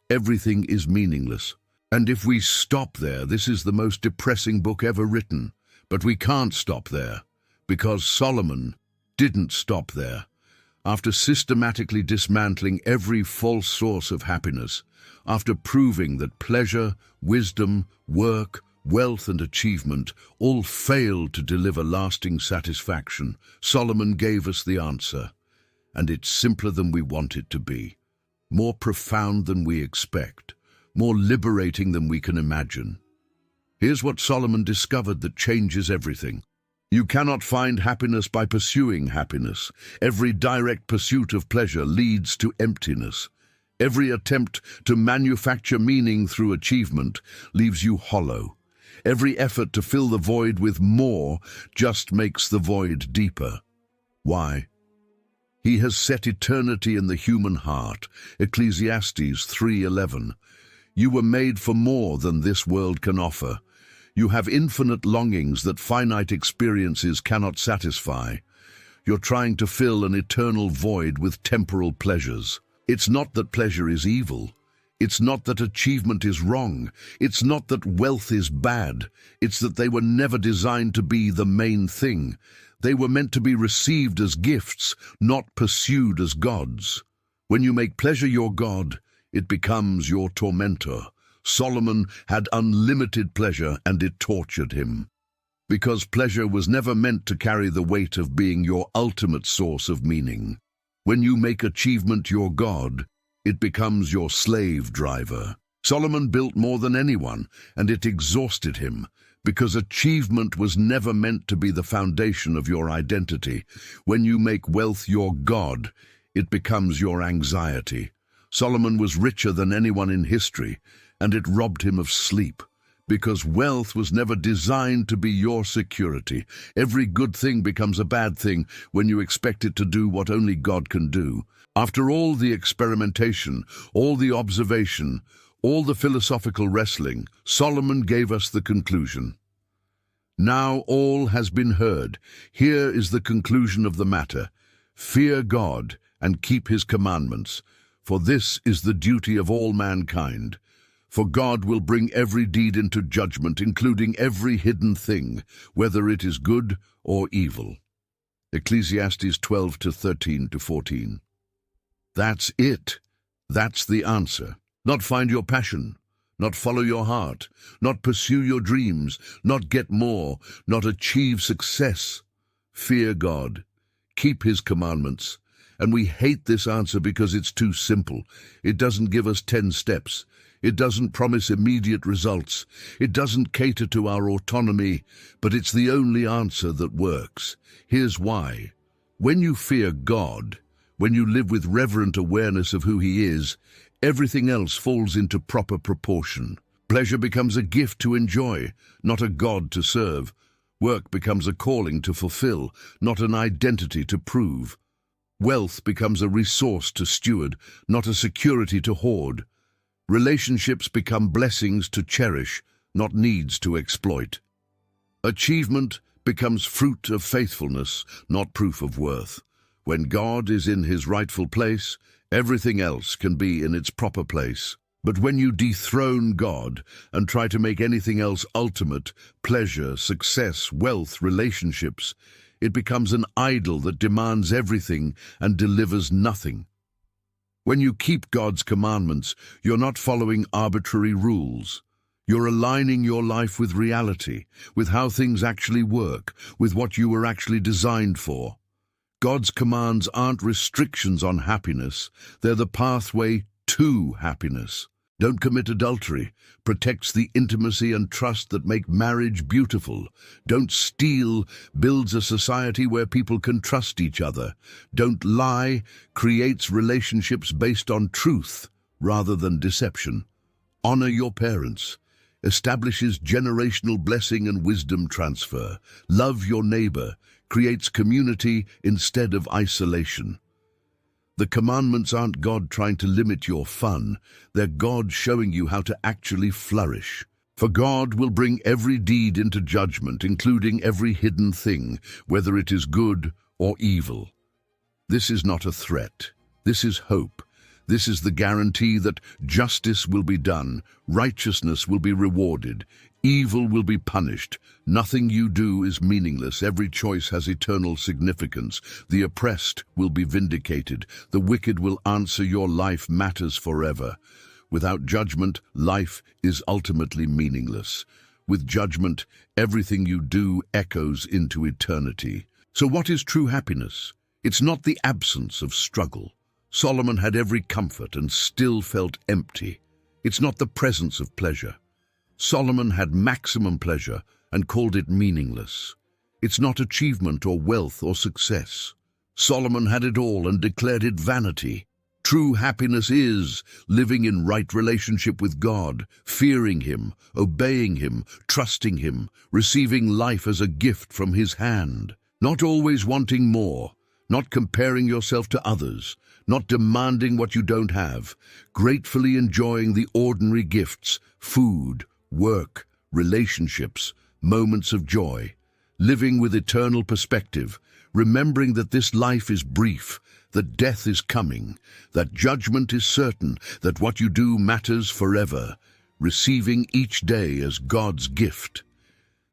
Everything is meaningless. And if we stop there, this is the most depressing book ever written. But we can't stop there, because Solomon didn't stop there. After systematically dismantling every false source of happiness, after proving that pleasure, wisdom, work, wealth, and achievement all failed to deliver lasting satisfaction, Solomon gave us the answer. And it's simpler than we want it to be. More profound than we expect, more liberating than we can imagine. Here's what Solomon discovered that changes everything. You cannot find happiness by pursuing happiness. Every direct pursuit of pleasure leads to emptiness. Every attempt to manufacture meaning through achievement leaves you hollow. Every effort to fill the void with more just makes the void deeper. Why? He has set eternity in the human heart. Ecclesiastes 3:11. You were made for more than this world can offer. You have infinite longings that finite experiences cannot satisfy. You're trying to fill an eternal void with temporal pleasures. It's not that pleasure is evil. It's not that achievement is wrong. It's not that wealth is bad. It's that they were never designed to be the main thing. They were meant to be received as gifts, not pursued as gods. When you make pleasure your god, it becomes your tormentor. Solomon had unlimited pleasure, and it tortured him. Because pleasure was never meant to carry the weight of being your ultimate source of meaning. When you make achievement your god, it becomes your slave driver. Solomon built more than anyone, and it exhausted him, because achievement was never meant to be the foundation of your identity. When you make wealth your god, it becomes your anxiety. Solomon was richer than anyone in history, and it robbed him of sleep, because wealth was never designed to be your security. Every good thing becomes a bad thing when you expect it to do what only God can do. After all the experimentation, all the observation, all the philosophical wrestling, Solomon gave us the conclusion. Now all has been heard. Here is the conclusion of the matter. Fear God and keep his commandments, for this is the duty of all mankind. For God will bring every deed into judgment, including every hidden thing, whether it is good or evil. Ecclesiastes 12:13-14. That's it. That's the answer. Not find your passion, not follow your heart, not pursue your dreams, not get more, not achieve success. Fear God. Keep his commandments. And we hate this answer because it's too simple. It doesn't give us 10 steps. It doesn't promise immediate results. It doesn't cater to our autonomy, but it's the only answer that works. Here's why. When you fear God, when you live with reverent awareness of who he is, everything else falls into proper proportion. Pleasure becomes a gift to enjoy, not a god to serve. Work becomes a calling to fulfill, not an identity to prove. Wealth becomes a resource to steward, not a security to hoard. Relationships become blessings to cherish, not needs to exploit. Achievement becomes fruit of faithfulness, not proof of worth. When God is in his rightful place, everything else can be in its proper place. But when you dethrone God and try to make anything else ultimate, pleasure, success, wealth, relationships, it becomes an idol that demands everything and delivers nothing. When you keep God's commandments, you're not following arbitrary rules. You're aligning your life with reality, with how things actually work, with what you were actually designed for. God's commands aren't restrictions on happiness, they're the pathway to happiness. Don't commit adultery, protects the intimacy and trust that make marriage beautiful. Don't steal, builds a society where people can trust each other. Don't lie, creates relationships based on truth rather than deception. Honor your parents, establishes generational blessing and wisdom transfer. Love your neighbor, creates community instead of isolation. The commandments aren't God trying to limit your fun, they're God showing you how to actually flourish. For God will bring every deed into judgment, including every hidden thing, whether it is good or evil. This is not a threat. This is hope. This is the guarantee that justice will be done, righteousness will be rewarded, evil will be punished. Nothing you do is meaningless. Every choice has eternal significance. The oppressed will be vindicated. The wicked will answer. Your life matters forever. Without judgment, life is ultimately meaningless. With judgment, everything you do echoes into eternity. So what is true happiness? It's not the absence of struggle. Solomon had every comfort and still felt empty. It's not the presence of pleasure. Solomon had maximum pleasure and called it meaningless. It's not achievement or wealth or success. Solomon had it all and declared it vanity. True happiness is living in right relationship with God, fearing him, obeying him, trusting him, receiving life as a gift from his hand. Not always wanting more, not comparing yourself to others, not demanding what you don't have, gratefully enjoying the ordinary gifts, food, work, relationships, moments of joy, living with eternal perspective, remembering that this life is brief, that death is coming, that judgment is certain, that what you do matters forever, receiving each day as God's gift.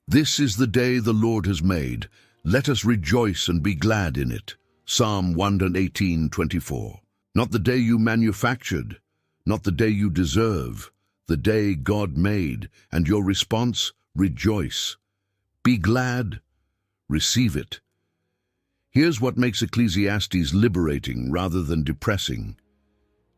This is the day the Lord has made. Let us rejoice and be glad in it. Psalm 118:24. Not the day you manufactured, not the day you deserve, the day God made, and your response, rejoice. Be glad, receive it. Here's what makes Ecclesiastes liberating rather than depressing.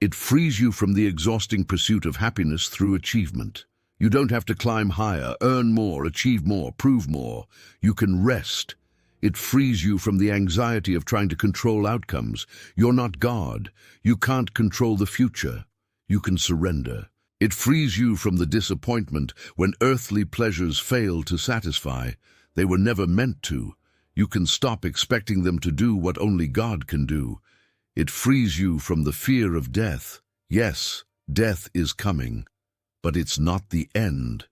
It frees you from the exhausting pursuit of happiness through achievement. You don't have to climb higher, earn more, achieve more, prove more. You can rest. It frees you from the anxiety of trying to control outcomes. You're not God. You can't control the future. You can surrender. It frees you from the disappointment when earthly pleasures fail to satisfy. They were never meant to. You can stop expecting them to do what only God can do. It frees you from the fear of death. Yes, death is coming, but it's not the end.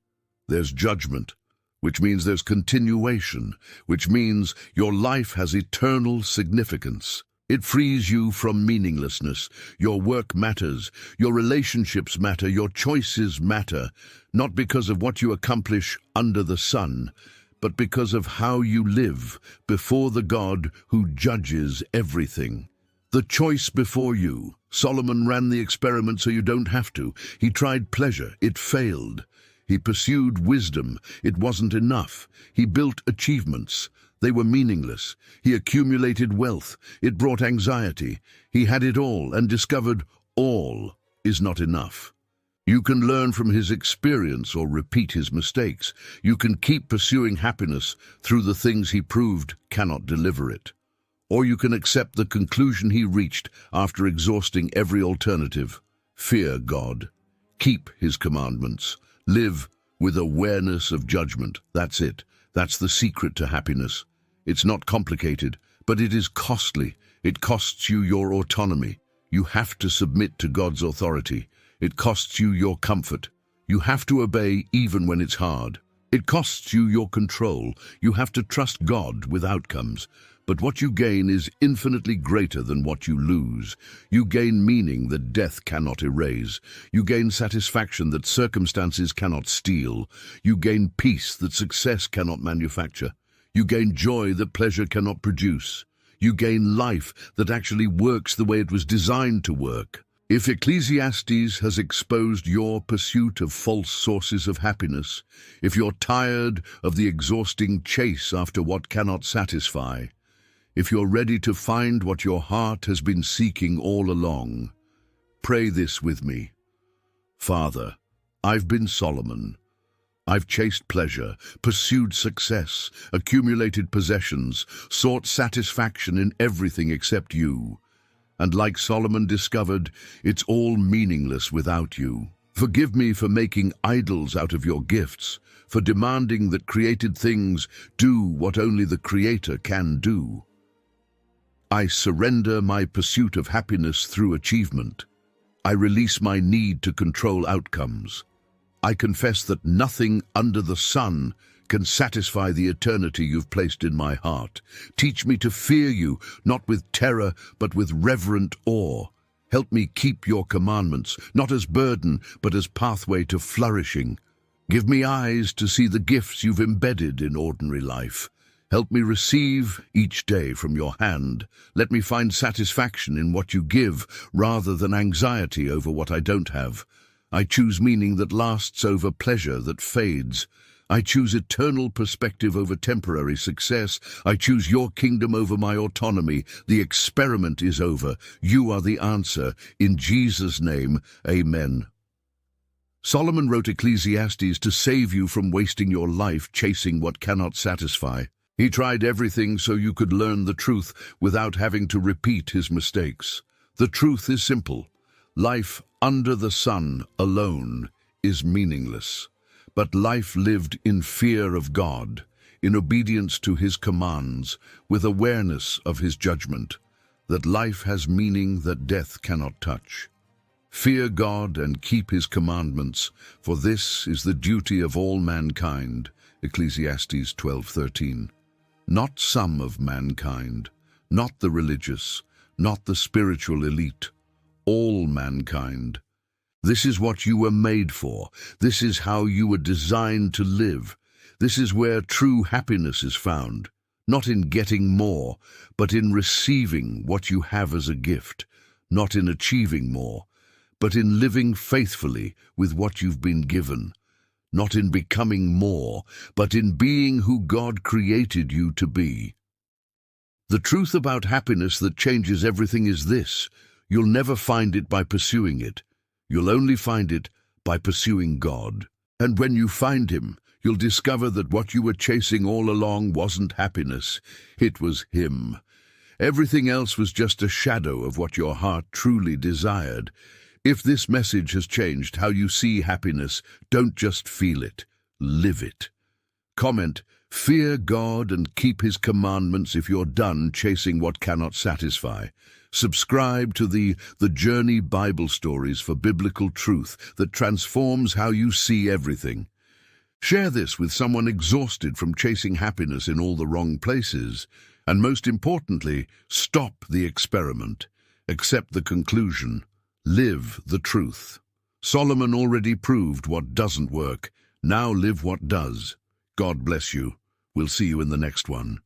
There's judgment, which means there's continuation, which means your life has eternal significance. It frees you from meaninglessness. Your work matters, your relationships matter, your choices matter, not because of what you accomplish under the sun, but because of how you live before the God who judges everything. The choice before you. Solomon ran the experiment so you don't have to. He tried pleasure. It failed. He pursued wisdom. It wasn't enough. He built achievements. They were meaningless. He accumulated wealth. It brought anxiety. He had it all and discovered all is not enough. You can learn from his experience or repeat his mistakes. You can keep pursuing happiness through the things he proved cannot deliver it. Or you can accept the conclusion he reached after exhausting every alternative. Fear God. Keep his commandments. Live with awareness of judgment. That's it. That's the secret to happiness. It's not complicated, but it is costly. It costs you your autonomy. You have to submit to God's authority. It costs you your comfort. You have to obey even when it's hard. It costs you your control. You have to trust God with outcomes. But what you gain is infinitely greater than what you lose. You gain meaning that death cannot erase. You gain satisfaction that circumstances cannot steal. You gain peace that success cannot manufacture. You gain joy that pleasure cannot produce. You gain life that actually works the way it was designed to work. If Ecclesiastes has exposed your pursuit of false sources of happiness, if you're tired of the exhausting chase after what cannot satisfy, if you're ready to find what your heart has been seeking all along, pray this with me. Father, I've been Solomon. I've chased pleasure, pursued success, accumulated possessions, sought satisfaction in everything except you. And like Solomon discovered, it's all meaningless without you. Forgive me for making idols out of your gifts, for demanding that created things do what only the Creator can do. I surrender my pursuit of happiness through achievement. I release my need to control outcomes. I confess that nothing under the sun can satisfy the eternity you've placed in my heart. Teach me to fear you, not with terror, but with reverent awe. Help me keep your commandments, not as burden, but as pathway to flourishing. Give me eyes to see the gifts you've embedded in ordinary life. Help me receive each day from your hand. Let me find satisfaction in what you give, rather than anxiety over what I don't have. I choose meaning that lasts over pleasure that fades. I choose eternal perspective over temporary success. I choose your kingdom over my autonomy. The experiment is over. You are the answer. In Jesus' name, amen. Solomon wrote Ecclesiastes to save you from wasting your life chasing what cannot satisfy. He tried everything so you could learn the truth without having to repeat his mistakes. The truth is simple. Life under the sun alone is meaningless. But life lived in fear of God, in obedience to his commands, with awareness of his judgment, that life has meaning that death cannot touch. Fear God and keep his commandments, for this is the duty of all mankind. Ecclesiastes 12:13. Not some of mankind, not the religious, not the spiritual elite, all mankind. This is what you were made for. This is how you were designed to live. This is where true happiness is found, not in getting more, but in receiving what you have as a gift, not in achieving more, but in living faithfully with what you've been given, not in becoming more, but in being who God created you to be. The truth about happiness that changes everything is this: You'll never find it by pursuing it. You'll only find it by pursuing God. And when you find Him, you'll discover that what you were chasing all along wasn't happiness. It was Him. Everything else was just a shadow of what your heart truly desired. If this message has changed how you see happiness, don't just feel it, live it. Comment, "Fear God and keep His commandments" if you're done chasing what cannot satisfy. Subscribe to the Journey Bible Stories for biblical truth that transforms how you see everything. Share this with someone exhausted from chasing happiness in all the wrong places. And most importantly, stop the experiment. Accept the conclusion. Live the truth. Solomon already proved what doesn't work. Now live what does. God bless you. We'll see you in the next one.